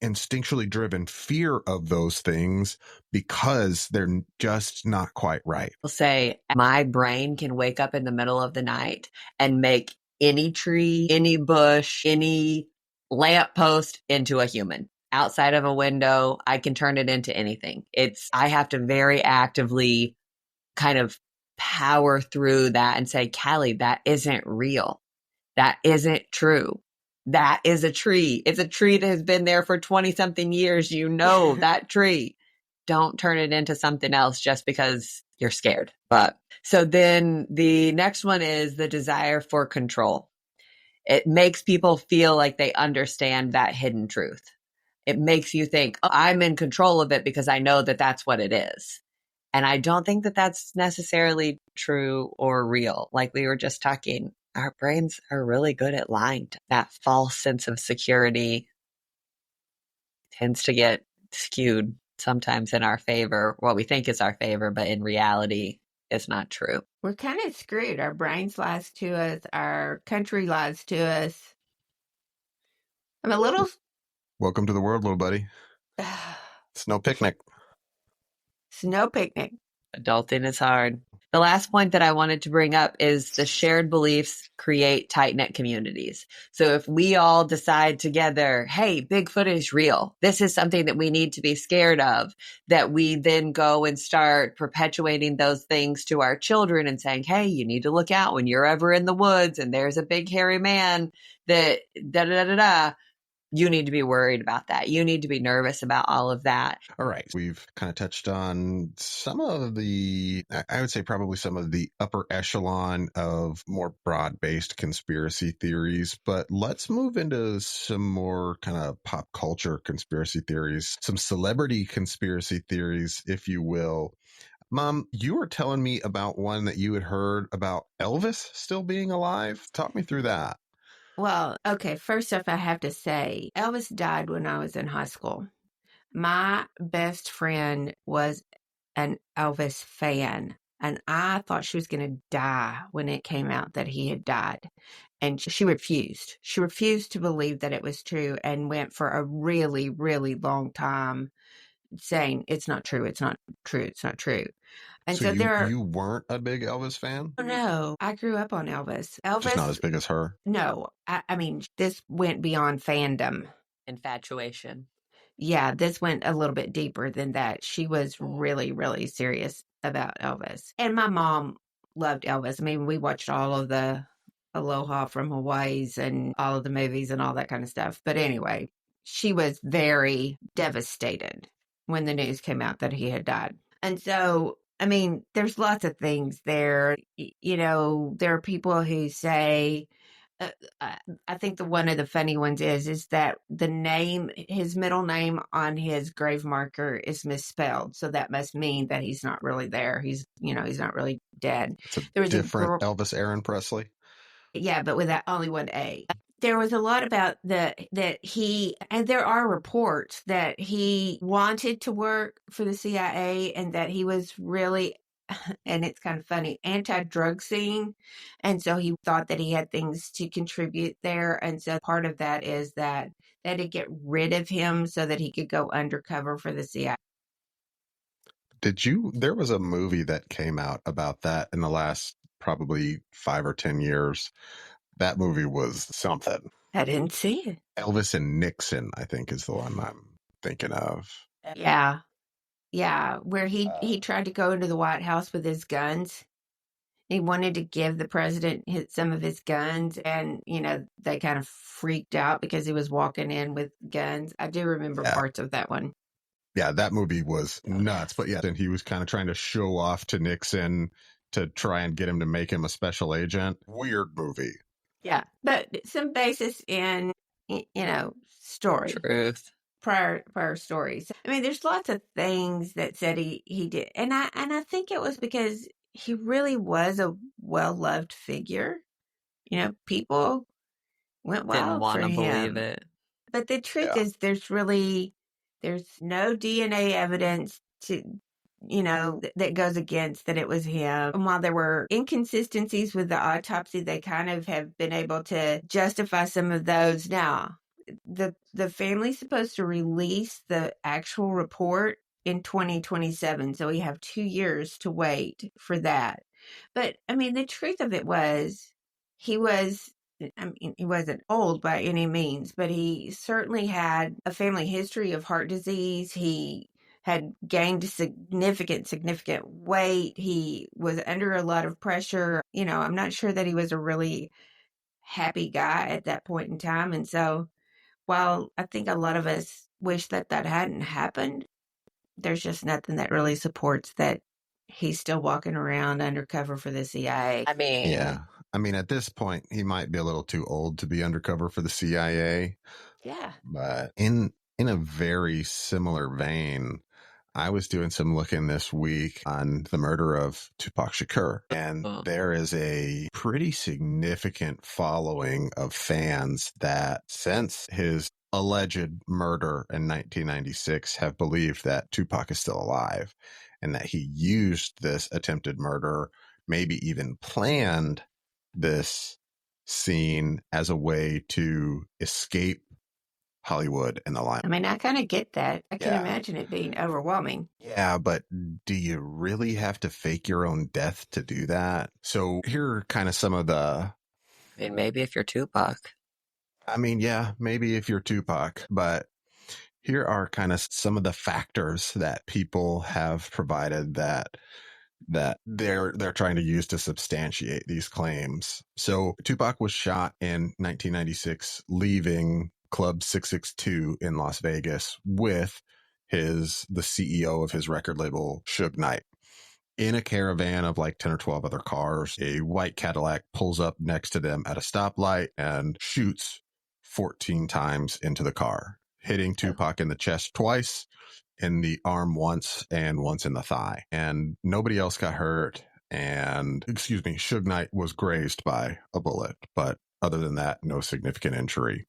instinctually driven fear of those things because they're just not quite right. I'll say my brain can wake up in the middle of the night and make any tree, any bush, any lamppost into a human. Outside of a window, I can turn it into anything. I have to very actively kind of power through that and say, Callie, that isn't real. That isn't true. That is a tree. It's a tree that has been there for 20 something years. You know that tree. Don't turn it into something else just because you're scared. But so then the next one is the desire for control. It makes people feel like they understand that hidden truth. It makes you think, oh, I'm in control of it because I know that that's what it is. And I don't think that that's necessarily true or real. Like we were just talking, our brains are really good at lying. That false sense of security tends to get skewed sometimes in our favor, what we think is our favor, but in reality, it's not true. We're kind of screwed. Our brains lies to us. Our country lies to us. I'm a little... Welcome to the world, little buddy. It's no picnic. It's no picnic. Adulting is hard. The last point that I wanted to bring up is the shared beliefs create tight-knit communities. So if we all decide together, hey, Bigfoot is real, this is something that we need to be scared of, that we then go and start perpetuating those things to our children and saying, hey, you need to look out when you're ever in the woods and there's a big hairy man that da-da-da-da-da. You need to be worried about that. You need to be nervous about all of that. All right. We've kind of touched on some of the, I would say probably some of the upper echelon of more broad-based conspiracy theories, but let's move into some more kind of pop culture conspiracy theories, some celebrity conspiracy theories, if you will. Mom, you were telling me about one that you had heard about Elvis still being alive. Talk me through that. Well, okay, first off, I have to say, Elvis died when I was in high school. My best friend was an Elvis fan, and I thought she was going to die when it came out that he had died. And she refused. She refused to believe that it was true and went for a really, really long time saying, it's not true, it's not true, it's not true. And so you weren't a big Elvis fan? No, I grew up on Elvis. Just not as big as her? No, I mean, this went beyond fandom. Infatuation. Yeah, this went a little bit deeper than that. She was really, really serious about Elvis. And my mom loved Elvis. I mean, we watched a Aloha from Hawaii's and all of the movies and all that kind of stuff. But anyway, she was very devastated when the news came out that he had died. And so, I mean, there's lots of things there. There are people who say, I think one of the funny ones is that his middle name on his grave marker is misspelled. So that must mean that he's not really there. He's not really dead. It's a There was different Elvis Aaron Presley. Yeah, but with that only one A. There was a lot about and there are reports that he wanted to work for the CIA and that he was really, and it's kind of funny, anti-drug scene. And so he thought that he had things to contribute there. And so part of that is that they had to get rid of him so that he could go undercover for the CIA. There was a movie that came out about that in the last probably 5 or 10 years. That movie was something. I didn't see it. Elvis and Nixon, I think, is the one I'm thinking of. Yeah. Yeah. Where he tried to go into the White House with his guns. He wanted to give the president some of his guns, and, they kind of freaked out because he was walking in with guns. I do remember parts of that one. Yeah, that movie was nuts. But yeah, then he was kind of trying to show off to Nixon to try and get him to make him a special agent. Weird movie. Yeah, but some basis in, story. Truth. Prior stories. I mean, there's lots of things that said he did. And I think it was because he really was a well-loved figure. People went wild for him. Didn't want to believe it. But the truth is there's no DNA evidence that goes against that it was him. And while there were inconsistencies with the autopsy, they kind of have been able to justify some of those. Now, the family's supposed to release the actual report in 2027, so we have 2 years to wait for that. But, I mean, the truth of it was, he wasn't old by any means, but he certainly had a family history of heart disease. He had gained significant weight. He was under a lot of pressure. I'm not sure that he was a really happy guy at that point in time. And so while I think a lot of us wish that hadn't happened, there's just nothing that really supports that he's still walking around undercover for the CIA. I mean, at this point, he might be a little too old to be undercover for the CIA. Yeah. But in a very similar vein, I was doing some looking this week on the murder of Tupac Shakur, and there is a pretty significant following of fans that, since his alleged murder in 1996, have believed that Tupac is still alive and that he used this attempted murder, maybe even planned this scene as a way to escape Hollywood and the limelight. I mean, I kind of get that. I can imagine it being overwhelming. Yeah, but do you really have to fake your own death to do that? So here are kind of some of the... I mean, maybe if you're Tupac. I mean, yeah, maybe if you're Tupac, but here are kind of some of the factors that people have provided that they're trying to use to substantiate these claims. So Tupac was shot in 1996, leaving Club 662 in Las Vegas with the CEO of his record label, Suge Knight. In a caravan of like 10 or 12 other cars, a white Cadillac pulls up next to them at a stoplight and shoots 14 times into the car, hitting Tupac in the chest twice, in the arm once, and once in the thigh. And nobody else got hurt. And, Suge Knight was grazed by a bullet. But other than that, no significant injury.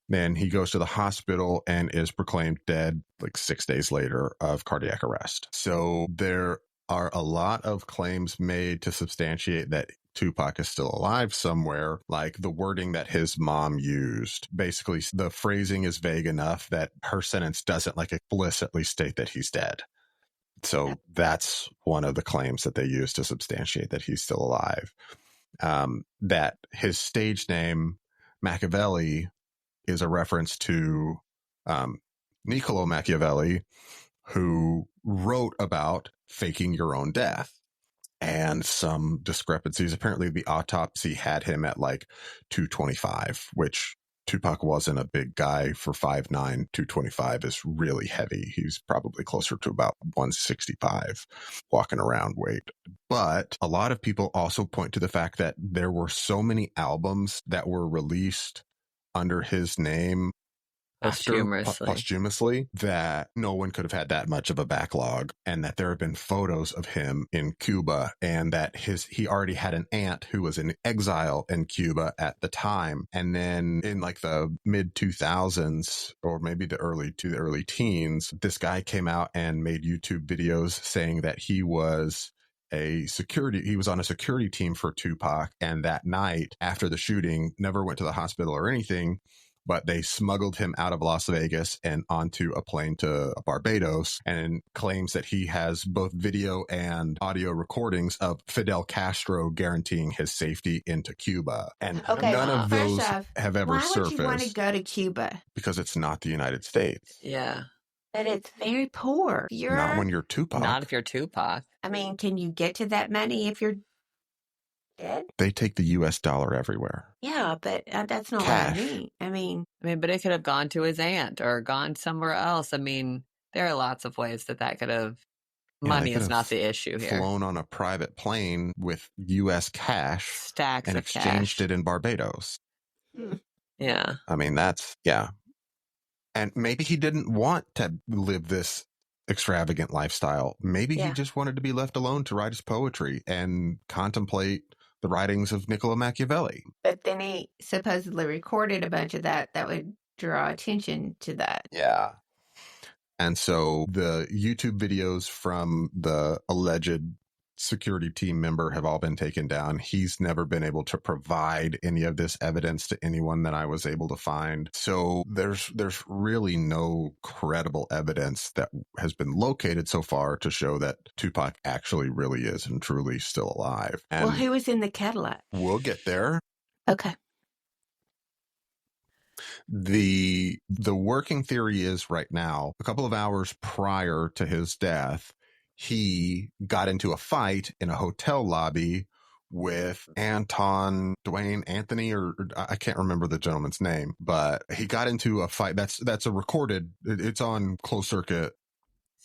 Then he goes to the hospital and is proclaimed dead like 6 days later of cardiac arrest. So there are a lot of claims made to substantiate that Tupac is still alive somewhere, like the wording that his mom used. Basically, the phrasing is vague enough that her sentence doesn't like explicitly state that he's dead. So that's one of the claims that they use to substantiate that he's still alive. That his stage name, Machiavelli, is a reference to Niccolo Machiavelli, who wrote about faking your own death. and some discrepancies. Apparently the autopsy had him at like 225, which Tupac wasn't a big guy for 5'9". 225 is really heavy. He's probably closer to about 165 walking around weight. But a lot of people also point to the fact that there were so many albums that were released under his name posthumously that no one could have had that much of a backlog, and that there have been photos of him in Cuba, and that he already had an aunt who was in exile in Cuba at the time. And then in like the mid 2000s, or maybe the early teens, this guy came out and made YouTube videos saying that he was on a security team for Tupac, and that night after the shooting never went to the hospital or anything, but they smuggled him out of Las Vegas and onto a plane to Barbados, and claims that he has both video and audio recordings of Fidel Castro guaranteeing his safety into Cuba. And none of those have ever surfaced. Why would you want to go to Cuba? Because it's not the United States. Yeah. But it's very poor. Not when you're Tupac. Not if you're Tupac. I mean, can you get to that money if you're dead? They take the U.S. dollar everywhere. Yeah, but that's not Cash. what I mean. But it could have gone to his aunt or gone somewhere else. I mean, there are lots of ways that could have. Money is not the issue here. Flown on a private plane with U.S. cash. Stacks and of exchanged cash. it in Barbados. Yeah. I mean, and maybe he didn't want to live this extravagant lifestyle. Maybe he just wanted to be left alone to write his poetry and contemplate the writings of Niccolo Machiavelli. But then he supposedly recorded a bunch of that would draw attention to that. Yeah. And so the YouTube videos from the alleged security team member have all been taken down. He's never been able to provide any of this evidence to anyone that I was able to find. So there's really no credible evidence that has been located so far to show that Tupac actually really is and truly still alive. And well, who was in the Cadillac? We'll get there. Okay. The working theory is right now, a couple of hours prior to his death, he got into a fight in a hotel lobby with Anthony, or I can't remember the gentleman's name, but he got into a fight. That's a recorded, it's on closed circuit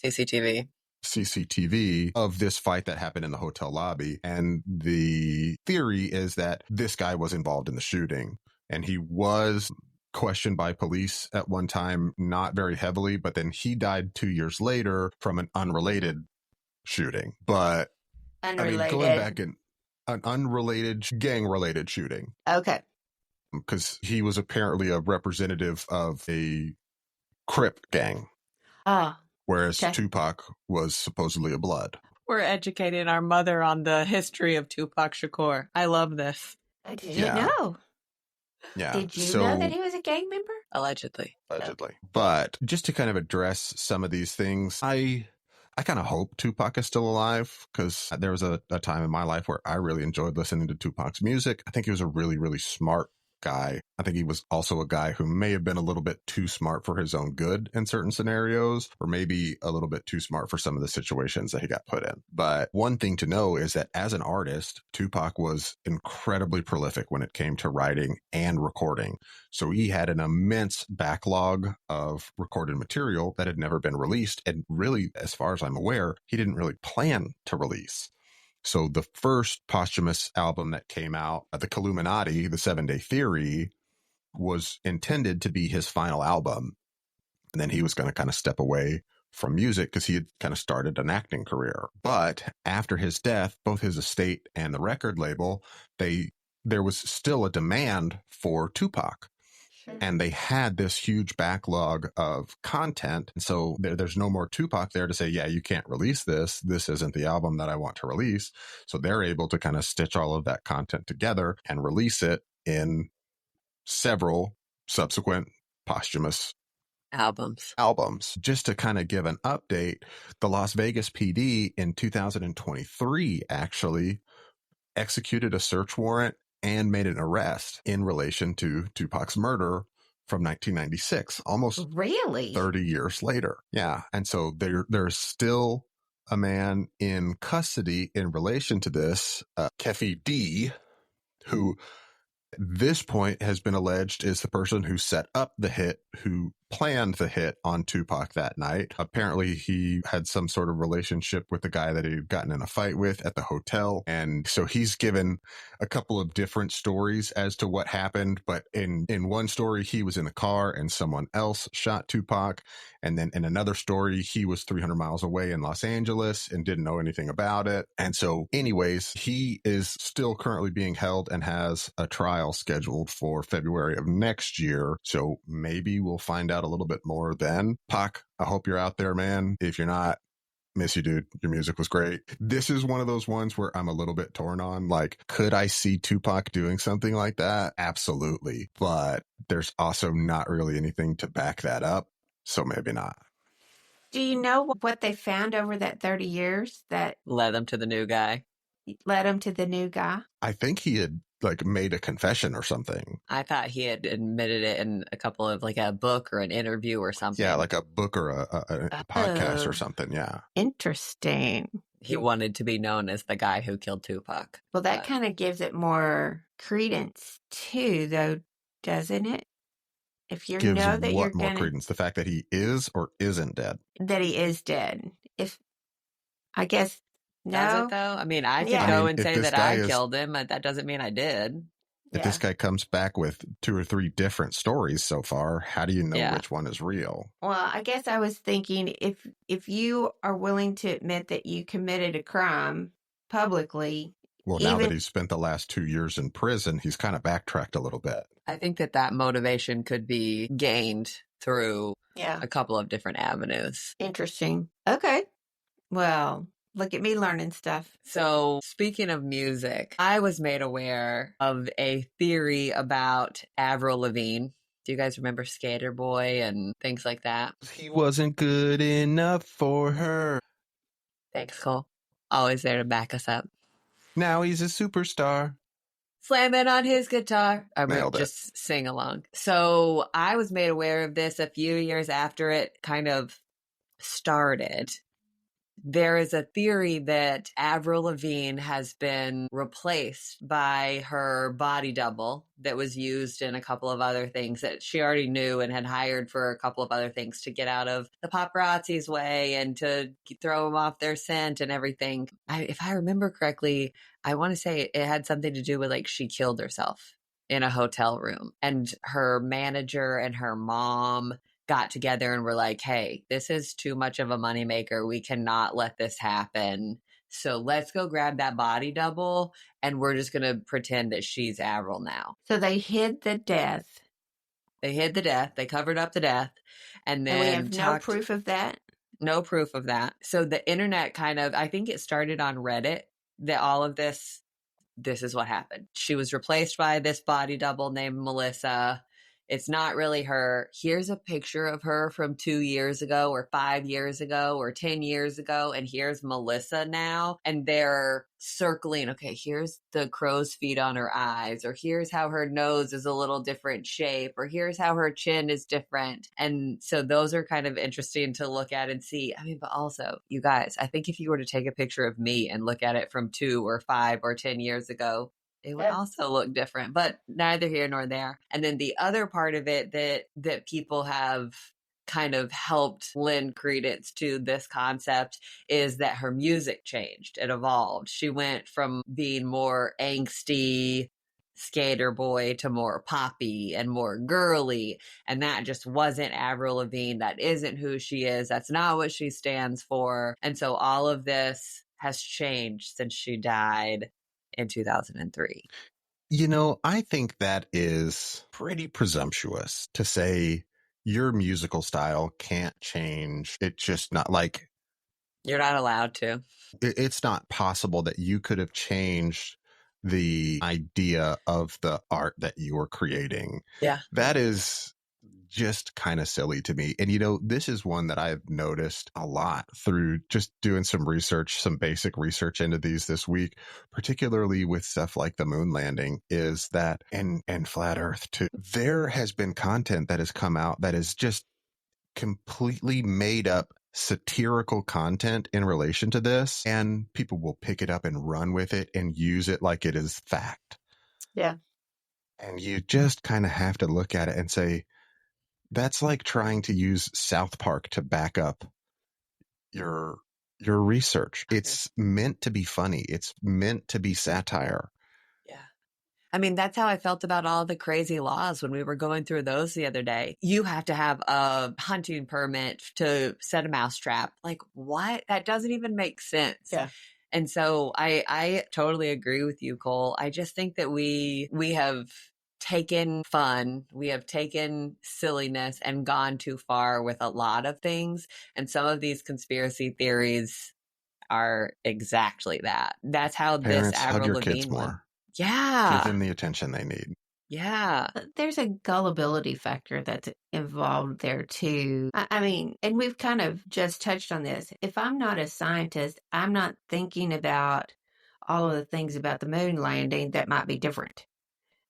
CCTV of this fight that happened in the hotel lobby. And the theory is that this guy was involved in the shooting, and he was questioned by police at one time, not very heavily, but then he died 2 years later from an unrelated shooting. But unrelated. I mean, going back in an unrelated gang-related shooting. Okay. Because he was apparently a representative of a Crip gang. Whereas Tupac was supposedly a Blood. We're educating our mother on the history of Tupac Shakur. I love this. I didn't know. Yeah. Did you know that he was a gang member? Allegedly. But just to kind of address some of these things, I kind of hope Tupac is still alive, because there was a time in my life where I really enjoyed listening to Tupac's music. I think he was a really, really smart guy. I think he was also a guy who may have been a little bit too smart for his own good in certain scenarios, or maybe a little bit too smart for some of the situations that he got put in. But one thing to know is that as an artist, Tupac was incredibly prolific when it came to writing and recording. So he had an immense backlog of recorded material that had never been released. And really, as far as I'm aware, he didn't really plan to release. So the first posthumous album that came out, the Illuminati, the 7-Day Theory, was intended to be his final album. And then he was going to kind of step away from music because he had kind of started an acting career. But after his death, both his estate and the record label, there was still a demand for Tupac. And they had this huge backlog of content. And so there's no more Tupac there to say, yeah, you can't release this. This isn't the album that I want to release. So they're able to kind of stitch all of that content together and release it in several subsequent posthumous albums. Just to kind of give an update, the Las Vegas PD in 2023 actually executed a search warrant and made an arrest in relation to Tupac's murder from 1996, almost 30 years later. Yeah. And so there's still a man in custody in relation to this, Kefi D, who at this point has been alleged is the person who set up the hit, who planned the hit on Tupac that night. Apparently, he had some sort of relationship with the guy that he'd gotten in a fight with at the hotel. And so he's given a couple of different stories as to what happened. But in one story, he was in the car and someone else shot Tupac. And then in another story, he was 300 miles away in Los Angeles and didn't know anything about it. And so anyways, he is still currently being held and has a trial scheduled for February of next year. So maybe we'll find out a little bit more then. Pac, I hope you're out there, man. If you're not, miss you, dude. Your music was great. This is one of those ones where I'm a little bit torn on. Like, could I see Tupac doing something like that? Absolutely. But there's also not really anything to back that up. So maybe not. Do you know what they found over that 30 years that Led them to the new guy. led them to the new guy? I think he had made a confession or something. I thought he had admitted it in a couple of a book or an interview or something. Yeah, like a book or a podcast or something. Yeah. Interesting. He wanted to be known as the guy who killed Tupac. Well, that kind of gives it more credence too, though, doesn't it? If you Gives know that you're what more gonna credence? The fact that he is or isn't dead? that he is dead. If I guess Does no, it though? I mean, I could Yeah. go I mean, and if say this that guy I is- killed him, but that doesn't mean I did. If this guy comes back with 2 or 3 different stories so far, how do you know Yeah. which one is real? Well, I guess I was thinking if you are willing to admit that you committed a crime publicly, Well, now that Even- he's spent the last 2 years in prison, he's kind of backtracked a little bit. I think that motivation could be gained through yeah, a couple of different avenues. interesting. Okay, well, look at me learning stuff. So, speaking of music, I was made aware of a theory about Avril Lavigne. Do you guys remember Skater Boy and things like that? He wasn't good enough for her. Thanks, Cole. Always there to back us up. Now he's a superstar. Slamming on his guitar. I mean, Nailed it. just sing along. So I was made aware of this a few years after it kind of started. There is a theory that Avril Lavigne has been replaced by her body double that was used in a couple of other things that she already knew and had hired for a couple of other things to get out of the paparazzi's way and to throw them off their scent and everything. If I remember correctly, I want to say it had something to do with she killed herself in a hotel room, and her manager and her mom got together and were like, hey, this is too much of a moneymaker. We cannot let this happen. So let's go grab that body double and we're just going to pretend that she's Avril now. So they hid the death, They hid the death. They covered up the death. And then and we have no proof of that. No proof of that. So the internet I think it started on Reddit that all of this is what happened. She was replaced by this body double named Melissa. It's not really her. Here's a picture of her from 2 years ago or 5 years ago or 10 years ago. And here's Melissa now. And they're circling, okay, here's the crow's feet on her eyes, or here's how her nose is a little different shape, or here's how her chin is different. And so those are kind of interesting to look at and see. I mean, but also, you guys, I think if you were to take a picture of me and look at it from 2 or 5 or 10 years ago, it would also look different, but neither here nor there. And then the other part of it that people have kind of helped lend credence to this concept is that her music changed. It evolved. She went from being more angsty skater boy to more poppy and more girly. And that just wasn't Avril Lavigne. That isn't who she is. That's not what she stands for. And so all of this has changed since she died in 2003. I think that is pretty presumptuous to say your musical style can't change. It's just not You're not allowed to. It's not possible that you could have changed the idea of the art that you were creating. Yeah. That is just kind of silly to me. And, this is one that I've noticed a lot through just doing some research, some basic research into these this week, particularly with stuff like the moon landing, is that, and flat earth too, there has been content that has come out that is just completely made up satirical content in relation to this, and people will pick it up and run with it and use it like it is fact. Yeah. And you just kind of have to look at it and say, that's like trying to use South Park to back up your research. It's meant to be funny. It's meant to be satire. Yeah. I mean, that's how I felt about all the crazy laws when we were going through those the other day. You have to have a hunting permit to set a mousetrap. Like, what? That doesn't even make sense. Yeah. And so I totally agree with you, Cole. I just think that we have taken fun, we have taken silliness and gone too far with a lot of things. And some of these conspiracy theories are exactly that. That's how Parents, this hug Avril your Lavigne kids one. more. Yeah. Give them the attention they need. Yeah. There's a gullibility factor that's involved there too. I mean, and we've kind of just touched on this. If I'm not a scientist, I'm not thinking about all of the things about the moon landing that might be different.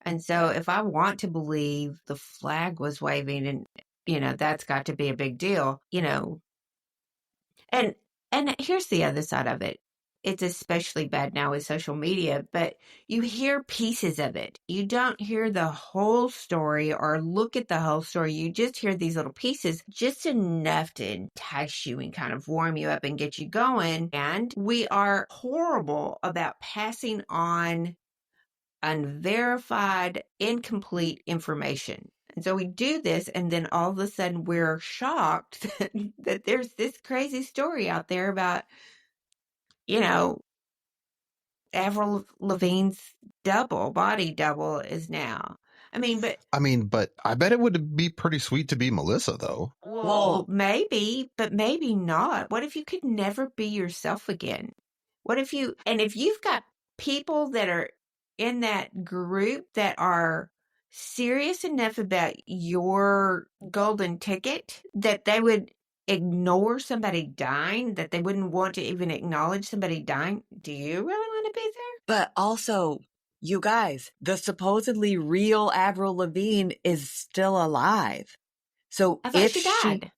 And so if I want to believe the flag was waving and, that's got to be a big deal, and here's the other side of it. It's especially bad now with social media, but you hear pieces of it. You don't hear the whole story or look at the whole story. You just hear these little pieces, just enough to entice you and kind of warm you up and get you going. And we are horrible about passing on unverified, incomplete information. And so we do this, and then all of a sudden we're shocked that there's this crazy story out there about, Avril Lavigne's body double is now. But I bet it would be pretty sweet to be Melissa, though. Well, maybe, but maybe not. What if you could never be yourself again? If you've got people that are in that group that are serious enough about your golden ticket that they would ignore somebody dying, that they wouldn't want to even acknowledge somebody dying, do you really want to be there? But also, you guys, the supposedly real Avril Lavigne is still alive. So I thought if she died.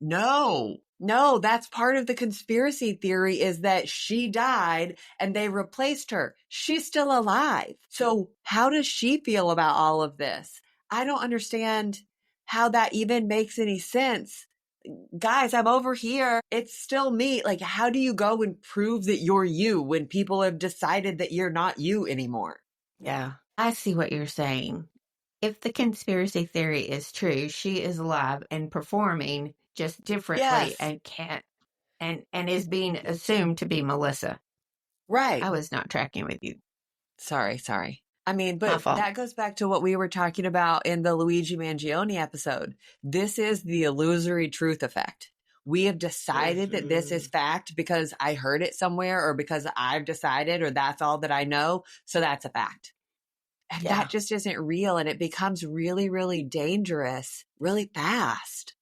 No, that's part of the conspiracy theory, is that she died and they replaced her. She's still alive. So how does she feel about all of this? I don't understand how that even makes any sense. Guys, I'm over here. It's still me. Like, how do you go and prove that you're you when people have decided that you're not you anymore? Yeah, I see what you're saying. If the conspiracy theory is true, she is alive and performing just differently. Yes. And can't and is being assumed to be Melissa. Right. I was not tracking with you. Sorry. I mean, but that goes back to what we were talking about in the Luigi Mangione episode. This is the illusory truth effect. We have decided that this is fact because I heard it somewhere, or because I've decided, or that's all that I know. So that's a fact. And that just isn't real. And it becomes really, really dangerous really fast.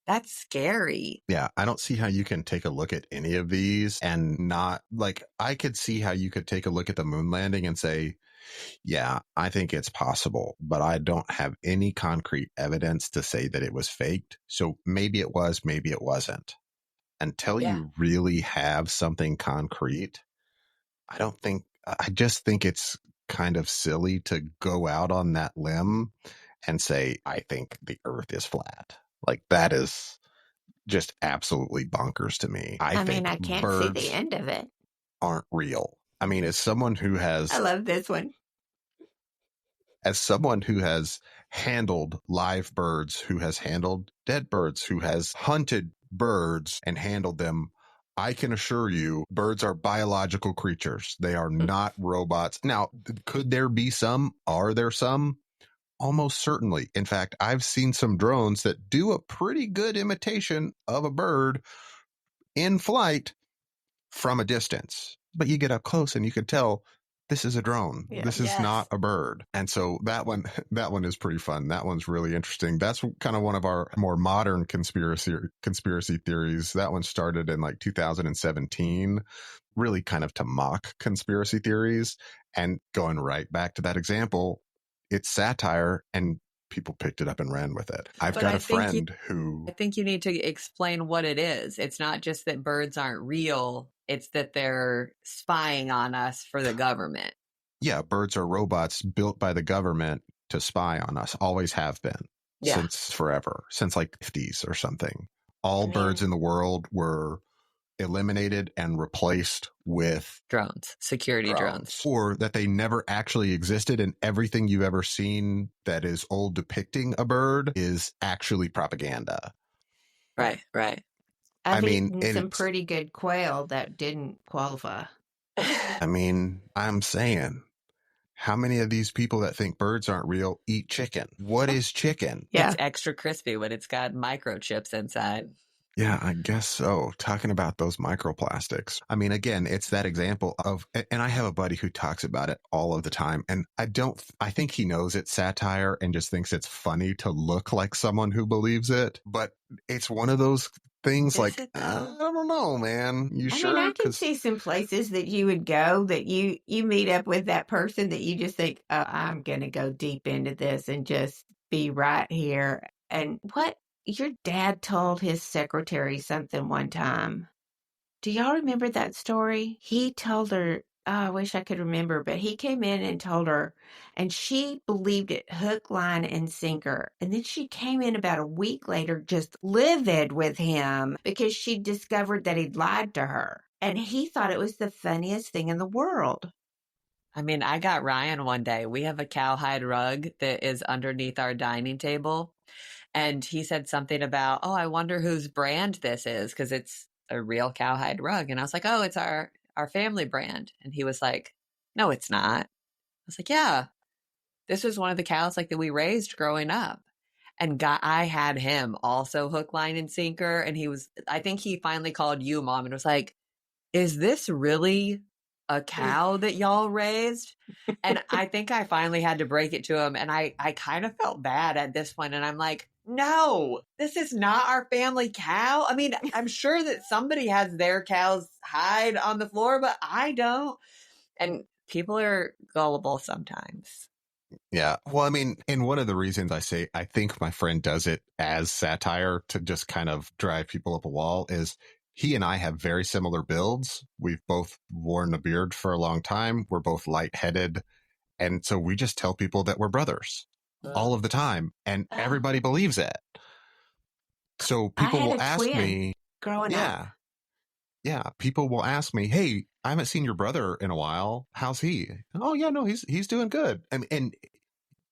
That's scary. Yeah, I don't see how you can take a look at any of these and not, like, I could see how you could take a look at the moon landing and say, yeah, I think it's possible, but I don't have any concrete evidence to say that it was faked. So maybe it was, maybe it wasn't. Until you really have something concrete, I just think it's kind of silly to go out on that limb and say, I think the earth is flat. Like, that is just absolutely bonkers to me. I think I can't see the end of it. Aren't real. I mean, as someone who has... I love this one. As someone who has handled live birds, who has handled dead birds, who has hunted birds and handled them, I can assure you birds are biological creatures. They are not robots. Now, could there be some? Are there some? Almost certainly. In fact, I've seen some drones that do a pretty good imitation of a bird in flight from a distance. But you get up close and you can tell this is a drone. Yeah. This is not a bird. And so that one is pretty fun. That one's really interesting. That's kind of one of our more modern conspiracy theories. That one started in like 2017, really kind of to mock conspiracy theories. And going right back to that example, it's satire, and people picked it up and ran with it. I've But got I a think friend who, I think you need to explain what it is. It's not just that birds aren't real. It's that they're spying on us for the government. yeah, birds are robots built by the government to spy on us. Always have been since forever, since like 50s or something. All birds in the world were eliminated and replaced with Drones, security drones. Or that they never actually existed, and everything you've ever seen that is old depicting a bird is actually propaganda. Right. I've I mean, eaten some pretty good quail that didn't qualify. I mean, I'm saying, how many of these people that think birds aren't real eat chicken? What is chicken? It's extra crispy when it's got microchips inside. Yeah, I guess so. Talking about those microplastics. I mean, again, it's that example of, and I have a buddy who talks about it all of the time. And I think he knows it's satire and just thinks it's funny to look like someone who believes it. But it's one of those things like, I don't know, man. You sure? I can see some places that you would go that you meet up with that person that you just think, oh, I'm going to go deep into this and just be right here. And what? Your dad told his secretary something one time. Do y'all remember that story? He told her, oh, I wish I could remember, but he came in and told her, and she believed it hook, line, and sinker. And then she came in about a week later, just livid with him because she discovered that he'd lied to her. And he thought it was the funniest thing in the world. I mean, I got Ryan one day. We have a cowhide rug that is underneath our dining table. And he said something about, oh, I wonder whose brand this is because it's a real cowhide rug. And I was like, oh, it's our family brand. And he was like, no, it's not. I was like, yeah, this was one of the cows like that we raised growing up. And I had him also hook, line, and sinker. And I think he finally called you, Mom, and was like, is this really a cow that y'all raised? And I think I finally had to break it to him. And I kind of felt bad at this point. And I'm like, no, this is not our family cow. I mean, I'm sure that somebody has their cow's hide on the floor, but I don't. And people are gullible sometimes. Yeah. Well, I mean, and one of the reasons I say I think my friend does it as satire to just kind of drive people up a wall is he and I have very similar builds. We've both worn a beard for a long time. We're both lightheaded. And so we just tell people that we're brothers all of the time. And everybody believes it. So people will ask me growing up. Yeah. People will ask me, hey, I haven't seen your brother in a while. How's he? Oh, yeah, no, he's doing good. And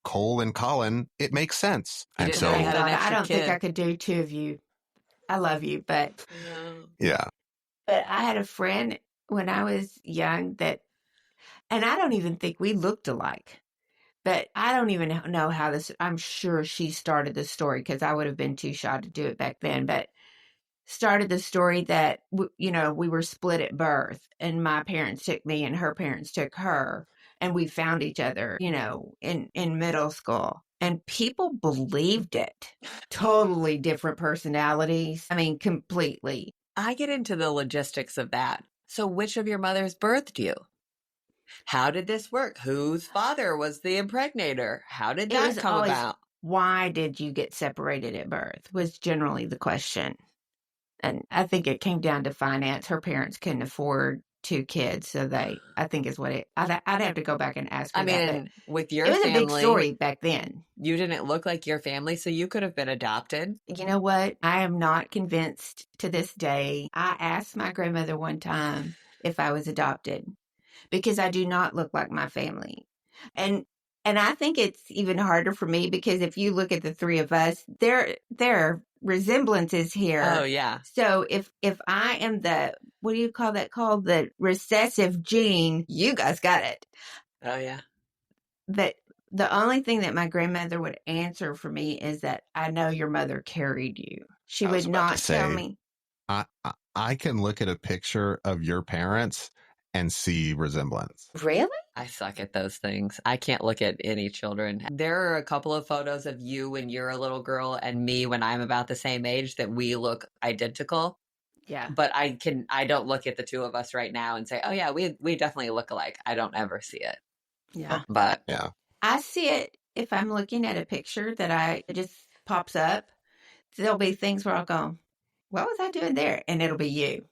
Cole and Colin, it makes sense. And so I don't think I could do two of you. I love you, but yeah. But I had a friend when I was young and I don't even think we looked alike. But I don't even know how this, I'm sure she started the story because I would have been too shy to do it back then. But started the story that, we were split at birth and my parents took me and her parents took her. And we found each other, in middle school. And people believed it. Totally different personalities. I mean, completely. I get into the logistics of that. So which of your mothers birthed you? How did this work? Whose father was the impregnator? How did that come about? Why did you get separated at birth was generally the question. And I think it came down to finance. Her parents couldn't afford 2 kids. So I think is what I'd have to go back and ask her. I mean, with your family. It was family, a big story back then. You didn't look like your family, so you could have been adopted. You know what? I am not convinced to this day. I asked my grandmother one time if I was adopted because I do not look like my family. And I think it's even harder for me because if you look at the 3 of us, there are resemblances here. Oh, yeah. So if I am what do you call that called? The recessive gene, you guys got it. Oh, yeah. But the only thing that my grandmother would answer for me is that I know your mother carried you. She would not tell me. I can look at a picture of your parents and see resemblance. Really? I suck at those things. I can't look at any children. There are a couple of photos of you when you're a little girl and me when I'm about the same age that we look identical. Yeah. But I don't look at the 2 of us right now and say, oh yeah, we definitely look alike. I don't ever see it. Yeah. But yeah. I see it if I'm looking at a picture it just pops up, there'll be things where I'll go, what was I doing there? And it'll be you.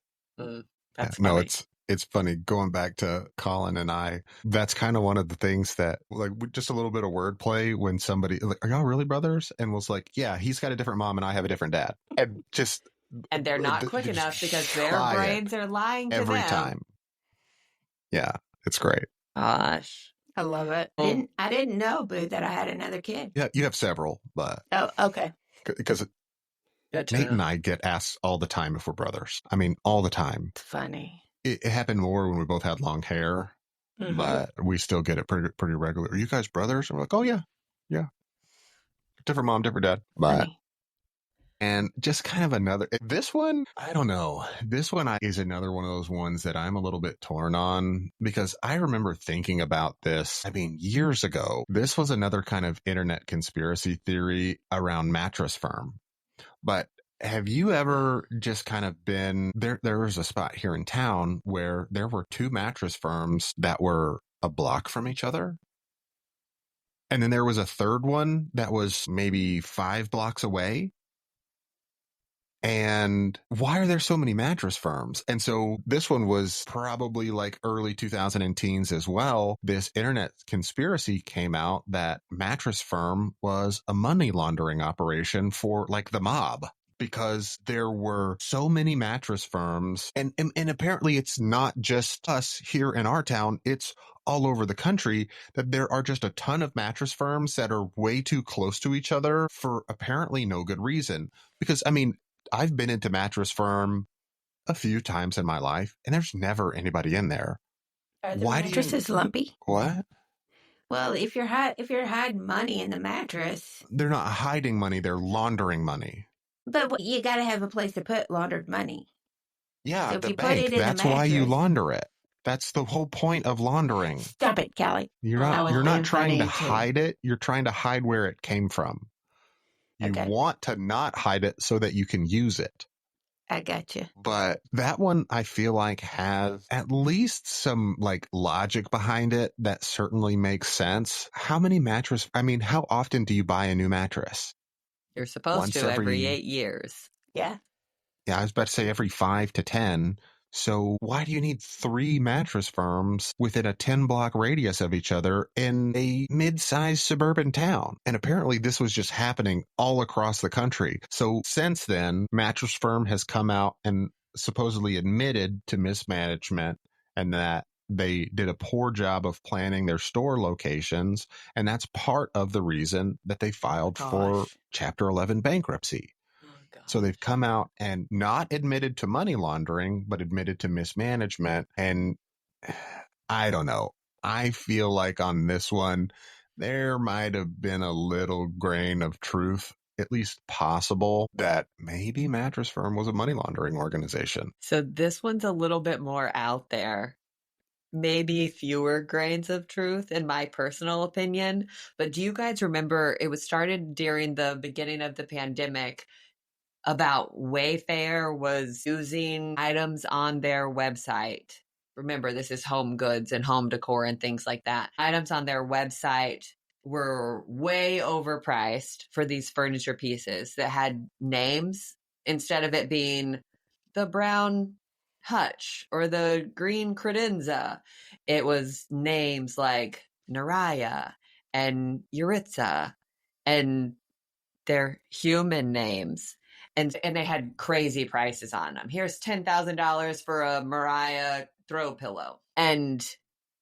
That's no, funny. it's funny going back to Colin and I. That's kind of one of the things that, like, just a little bit of wordplay when somebody like, are y'all really brothers? And was like, yeah, he's got a different mom and I have a different dad. And they're not quick just enough because their brains are lying to every them. time. Yeah, it's great. Gosh. I love it. I didn't know, Boo, that I had another kid. Yeah, you have several, but Oh, okay. because Nate and I get asked all the time if we're brothers. I mean, all the time. It's funny. It happened more when we both had long hair, but we still get it pretty regular. Are you guys brothers? And we're like, oh yeah. Different mom, different dad. But Funny. and just kind of another, this one, I don't know. This one is another one of those ones that I'm a little bit torn on because I remember thinking about this, I mean, years ago. This was another kind of internet conspiracy theory around Mattress Firm. But have you ever just kind of been there? There was a spot here in town where there were two mattress firms that were a block from each other. And then there was a third one that was maybe 5 blocks away. And why are there so many mattress firms? And so this one was probably like early 2010s as well. This internet conspiracy came out that Mattress Firm was a money laundering operation for like the mob, because there were so many mattress firms. And apparently it's not just us here in our town. It's all over the country that there are just a ton of mattress firms that are way too close to each other for apparently no good reason. Because, I mean, I've been into Mattress Firm a few times in my life, and there's never anybody in there. Are the mattresses lumpy? What? Well, if you're hiding money in the mattress, they're not hiding money; they're laundering money. But you got to have a place to put laundered money. Yeah, so the bank. That's why you launder it. That's the whole point of laundering. Stop it, Callie. You're not trying to hide it. You're trying to hide where it came from. You want to not hide it so that you can use it. I got you. But that one, I feel like, has at least some like logic behind it that certainly makes sense. How often do you buy a new mattress? You're supposed to every 8 years. Yeah. Yeah, I was about to say every 5 to 10. So why do you need 3 mattress firms within a 10-block radius of each other in a mid-sized suburban town? And apparently this was just happening all across the country. So since then, Mattress Firm has come out and supposedly admitted to mismanagement and that they did a poor job of planning their store locations. And that's part of the reason that they filed for Chapter 11 bankruptcy. So they've come out and not admitted to money laundering, but admitted to mismanagement. And I don't know. I feel like on this one, there might have been a little grain of truth, at least possible, that maybe Mattress Firm was a money laundering organization. So this one's a little bit more out there. Maybe fewer grains of truth, in my personal opinion. But do you guys remember it was started during the beginning of the pandemic about Wayfair was using items on their website. Remember, this is home goods and home decor and things like that. Items on their website were way overpriced for these furniture pieces that had names instead of it being the brown hutch or the green credenza. It was names like Naraya and Yuritsa, and their human names. And they had crazy prices on them. Here's $10,000 for a Mariah throw pillow. And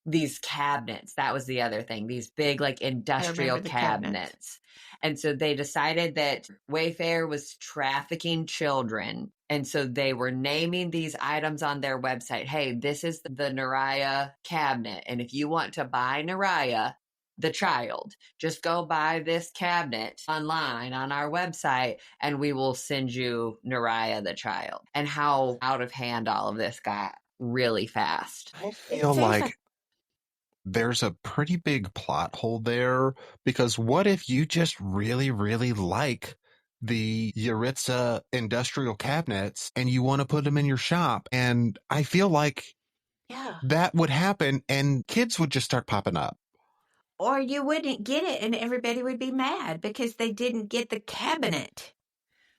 these cabinets, that was the other thing. These big like industrial cabinets. And so they decided that Wayfair was trafficking children. And so they were naming these items on their website. Hey, this is the Naraya cabinet. And if you want to buy Naraya, the child, just go buy this cabinet online on our website and we will send you Naraya the child. And how out of hand all of this got really fast. I feel like there's a pretty big plot hole there, because what if you just really, really like the Yuritsa industrial cabinets and you want to put them in your shop? And I feel like that would happen and kids would just start popping up. Or you wouldn't get it and everybody would be mad because they didn't get the cabinet.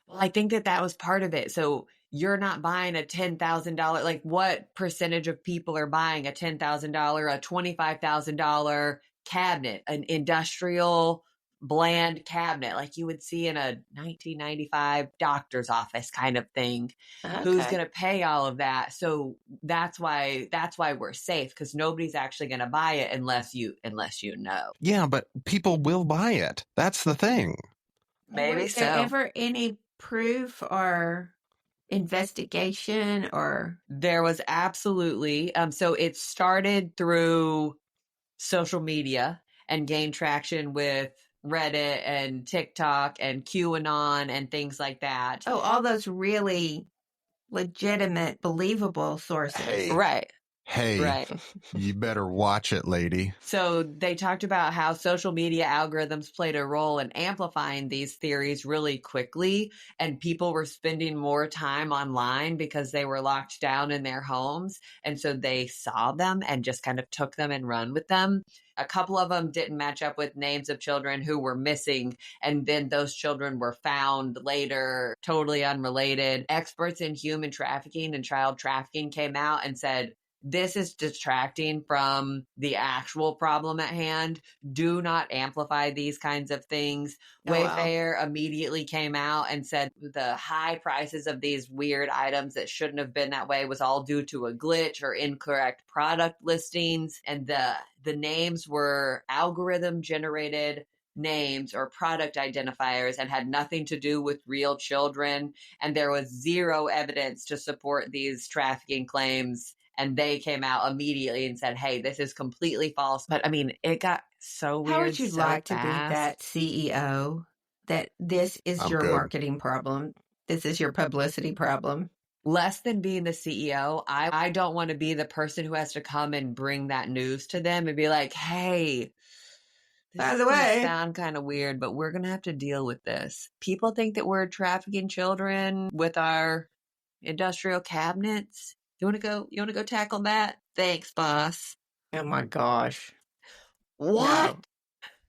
Well, I think that was part of it. So you're not buying a $10,000, like what percentage of people are buying a $10,000, a $25,000 cabinet, an industrial bland cabinet like you would see in a 1995 doctor's office kind of thing? Who's going to pay all of that? So that's why we're safe, because nobody's actually going to buy it unless you know. Yeah, but people will buy it. That's the thing. Maybe Was so. there ever any proof or investigation? Or there was absolutely. So it started through social media and gained traction with Reddit and TikTok and QAnon and things like that. Oh, all those really legitimate, believable sources. Hey. Right. Hey, right. You better watch it, lady. So they talked about how social media algorithms played a role in amplifying these theories really quickly, and people were spending more time online because they were locked down in their homes. And so they saw them and just kind of took them and run with them. A couple of them didn't match up with names of children who were missing, and then those children were found later, totally unrelated. Experts in human trafficking and child trafficking came out and said, this is distracting from the actual problem at hand. Do not amplify these kinds of things. Wayfair immediately came out and said the high prices of these weird items that shouldn't have been that way was all due to a glitch or incorrect product listings. And the names were algorithm generated names or product identifiers and had nothing to do with real children. And there was zero evidence to support these trafficking claims. And they came out immediately and said, hey, this is completely false. But I mean, it got so weird. How would you so like fast. to be that CEO that this is your marketing problem? This is your publicity problem? Less than being the CEO, I don't want to be the person who has to come and bring that news to them and be like, hey, by the way, sound kind of weird, but we're going to have to deal with this. People think that we're trafficking children with our industrial cabinets. You want to go tackle that? Thanks, boss. Oh my gosh. What? No,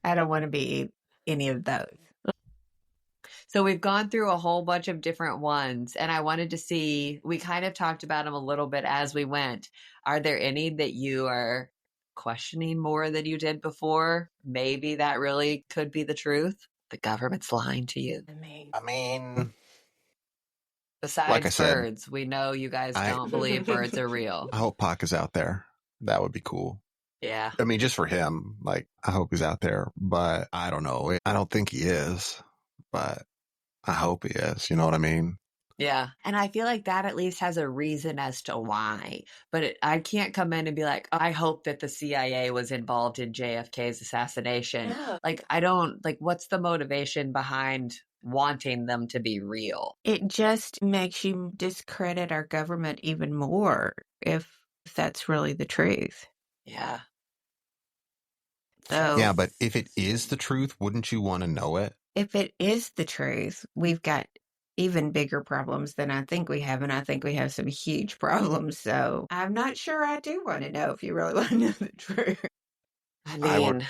I don't want to be any of those. So we've gone through a whole bunch of different ones, and I wanted to see, we kind of talked about them a little bit as we went. Are there any that you are questioning more than you did before? Maybe that really could be the truth. The government's lying to you. I mean, besides like I said, birds, we know you guys don't believe birds are real. I hope Pac is out there. That would be cool. Yeah. I mean, just for him, like, I hope he's out there, but I don't know. I don't think he is, but I hope he is. You know what I mean? Yeah. And I feel like that at least has a reason as to why. But I can't come in and be like, I hope that the CIA was involved in JFK's assassination. Yeah. Like, I don't, like, what's the motivation behind wanting them to be real? It just makes you discredit our government even more if that's really the truth. Yeah. So, yeah, but if it is the truth, wouldn't you want to know it? If it is the truth, we've got even bigger problems than I think we have, and I think we have some huge problems. So I'm not sure I do want to know if you really want to know the truth. I mean,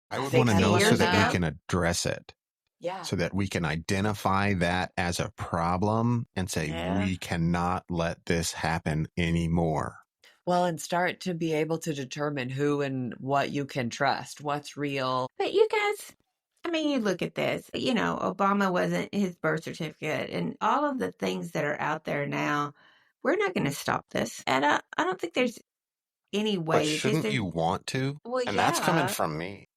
I would want to know so that we can address it. Yeah. So that we can identify that as a problem and say, we cannot let this happen anymore. Well, and start to be able to determine who and what you can trust, what's real. But you guys, I mean, you look at this, you know, Obama wasn't his birth certificate and all of the things that are out there now. We're not going to stop this. And I don't think there's any way. But shouldn't you want to? Well, and that's coming from me.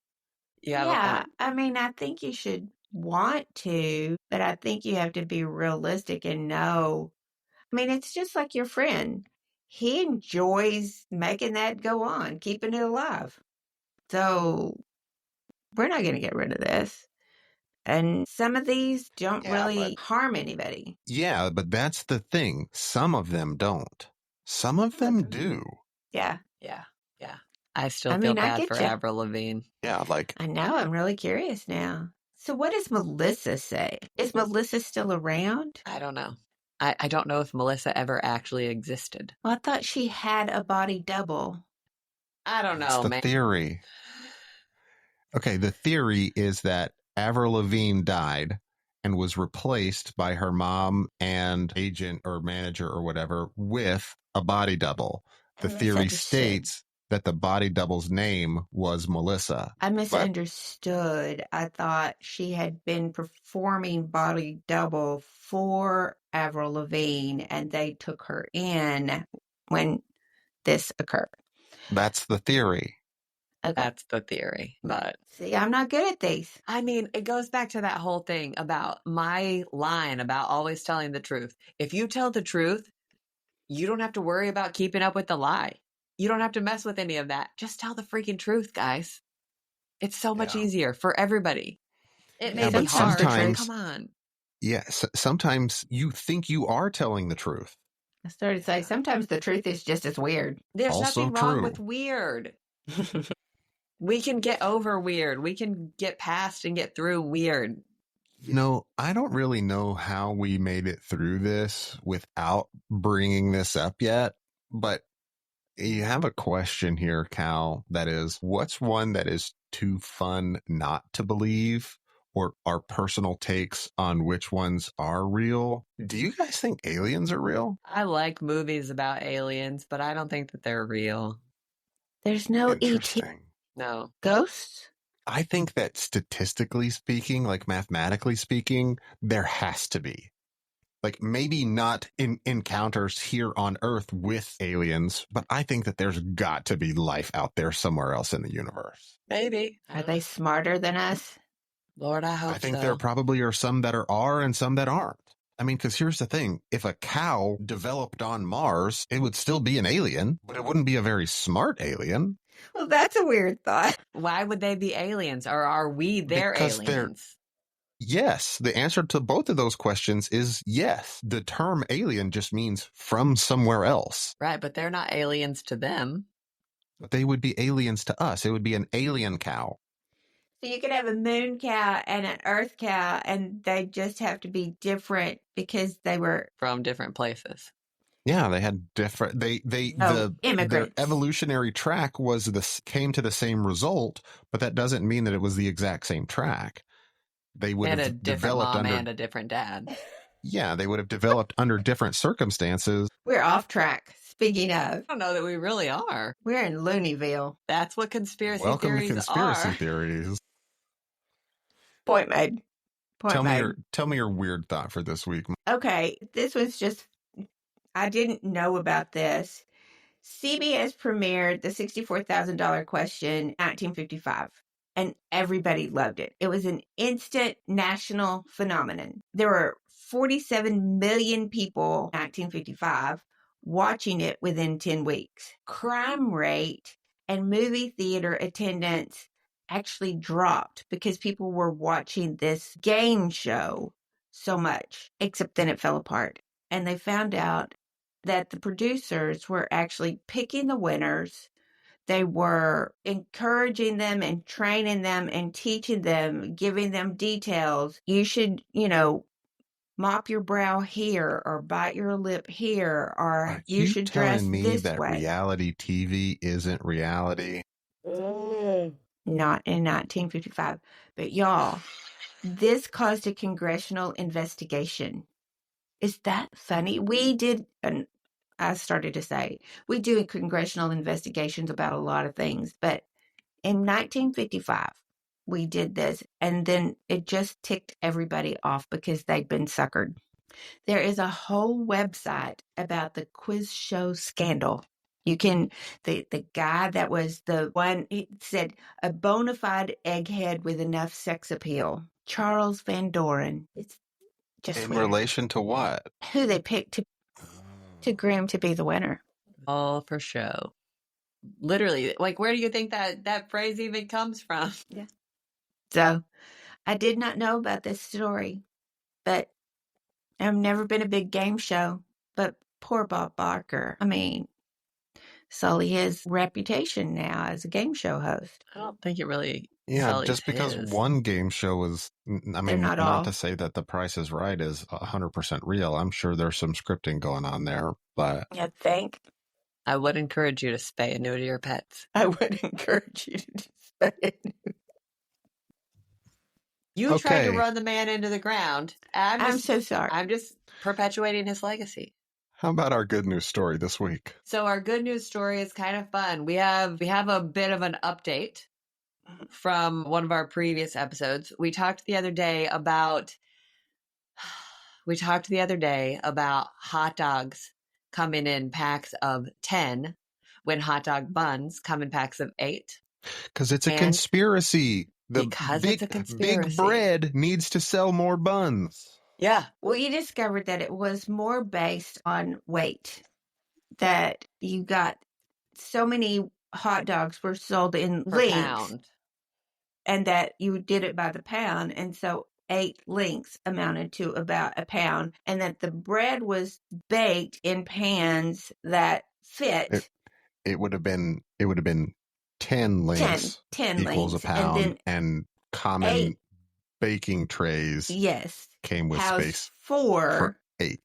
Yeah. I mean, I think you should want to, but I think you have to be realistic and know. I mean, it's just like your friend. He enjoys making that go on, keeping it alive. So we're not going to get rid of this. And some of these don't really harm anybody. Yeah, but that's the thing. Some of them don't. Some of them do. Yeah. Yeah. Yeah. I still feel bad for Avril Lavigne. Yeah, like. I know. I'm really curious now. So what does Melissa say? Is Melissa still around? I don't know. I don't know if Melissa ever actually existed. Well, I thought she had a body double. I don't know, That's the man. theory. Okay, the theory is that Avril Lavigne died and was replaced by her mom and agent or manager or whatever with a body double. The theory states that the body double's name was Melissa. I misunderstood. I thought she had been performing body double for Avril Lavigne, and they took her in when this occurred. That's the theory. Okay. That's the theory. But see, I'm not good at these. I mean, it goes back to that whole thing about my line about always telling the truth. If you tell the truth, you don't have to worry about keeping up with the lie. You don't have to mess with any of that. Just tell the freaking truth, guys. It's so much easier for everybody. It may be hard. Come on. Yes. Sometimes you think you are telling the truth. I started to say, sometimes the truth is just as weird. There's also nothing wrong true. with weird. We can get over weird. We can get past and get through weird. You know, I don't really know how we made it through this without bringing this up yet, but you have a question here, Cal, that is, what's one that is too fun not to believe, or our personal takes on which ones are real? Do you guys think aliens are real? I like movies about aliens, but I don't think that they're real. There's no Interesting. ET. No. Ghosts? I think that statistically speaking, like mathematically speaking, there has to be. Like maybe not in encounters here on Earth with aliens, but I think that there's got to be life out there somewhere else in the universe. Maybe. Are they smarter than us? Lord, I hope so. I think there probably are some that are and some that aren't. I mean, because here's the thing. If a cow developed on Mars, it would still be an alien, but it wouldn't be a very smart alien. Well, that's a weird thought. Why would they be aliens? Or are we their aliens? Yes, the answer to both of those questions is yes. The term alien just means from somewhere else. Right, but they're not aliens to them. But they would be aliens to us. It would be an alien cow. So you could have a moon cow and an earth cow, and they just have to be different because they were from different places. Yeah, they had different. Their evolutionary track came to the same result, but that doesn't mean that it was the exact same track. They would have a different developed mom and a different dad. Yeah, they would have developed under different circumstances. We're off track. Speaking of, I don't know that we really are. We're in Looneyville. That's what conspiracy Welcome theories to conspiracy are. theories. Point made. Tell me your weird thought for this week. Okay, this was just, I didn't know about this. CBS premiered the $64,000 question in 1955, and everybody loved it. It was an instant national phenomenon. There were 47 million people in 1955 watching it within 10 weeks. Crime rate and movie theater attendance actually dropped because people were watching this game show so much, except then it fell apart. And they found out that the producers were actually picking the winners. They were encouraging them and training them and teaching them, giving them details. You should, mop your brow here or bite your lip here, or you should dress this way. Telling me that reality TV isn't reality? Not in 1955. But y'all, this caused a congressional investigation. Is that funny? We did, and I started to say, we do congressional investigations about a lot of things, but in 1955, we did this, and then it just ticked everybody off because they'd been suckered. There is a whole website about the quiz show scandal. You can, the guy that was the one, he said, a bona fide egghead with enough sex appeal. Charles Van Doren. It's just in weird. relation to what? Who they picked to groom to be the winner. All for show. Literally, like, where do you think that phrase even comes from? Yeah. So, I did not know about this story, but I've never been a big game show. But poor Bob Barker, sully his reputation now as a game show host. I don't think it really. Yeah, just because one game show was, not to say that The Price is Right is 100% real. I'm sure there's some scripting going on there, but. You think? I would encourage you to spay and neuter your pets. I would encourage you to spay and neuter. You tried to Okay. run the man into the ground. I'm so sorry. I'm just perpetuating his legacy. How about our good news story this week? So our good news story is kind of fun. We have a bit of an update from one of our previous episodes. We talked the other day about hot dogs coming in packs of 10 when hot dog buns come in packs of 8. Because it's a conspiracy. It's a conspiracy. Big bread needs to sell more buns. Yeah. Well, you discovered that it was more based on weight, that you got so many hot dogs were sold in Per links, pound. and that you did it by the pound. And so 8 links amounted to about a pound, and that the bread was baked in pans that fit. It would have been 10 links 10 equals links, a pound, and and common 8 baking trays came with housed space 4. for 8.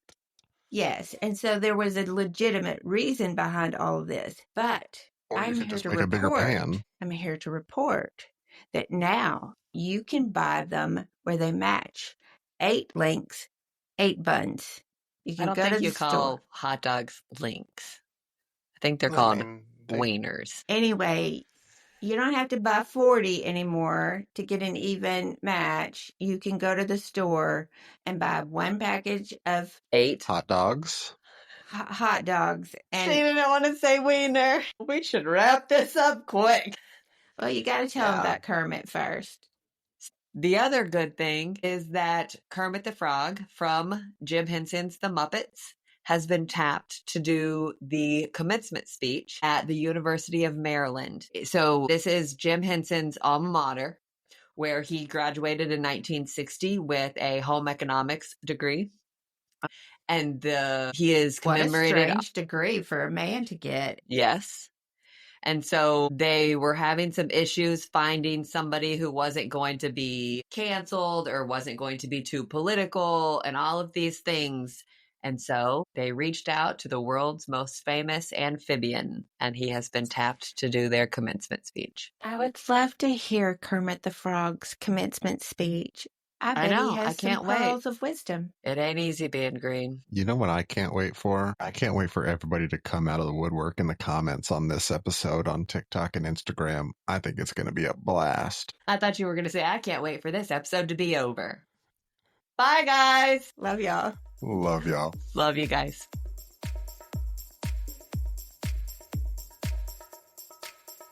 Yes, and so there was a legitimate reason behind all of this. But Or you I'm could here just to make a bigger report. pan. I'm here to report that now you can buy them where they match. 8 links, 8 buns. You I can don't go think to the you store. call hot dogs links. I think they're I called mean, wieners. Anyway, you don't have to buy 40 anymore to get an even match. You can go to the store and buy 1 package of 8 hot dogs. hot dogs. She And didn't want to say wiener. We should wrap this up quick. well, you got to tell them Yeah. about Kermit first. The other good thing is that Kermit the Frog from Jim Henson's The Muppets has been tapped to do the commencement speech at the University of Maryland. So this is Jim Henson's alma mater, where he graduated in 1960 with a home economics degree. And he is commemorated. What a strange degree for a man to get. Yes. And so they were having some issues finding somebody who wasn't going to be canceled or wasn't going to be too political and all of these things. And so they reached out to the world's most famous amphibian, and he has been tapped to do their commencement speech. I would love to hear Kermit the Frog's commencement speech. I bet know. he has I can't some wait. pearls of wisdom. It ain't easy being green. You know what I can't wait for? I can't wait for everybody to come out of the woodwork in the comments on this episode on TikTok and Instagram. I think it's going to be a blast. I thought you were going to say, I can't wait for this episode to be over. Bye, guys. Love y'all. Love y'all. Love you guys.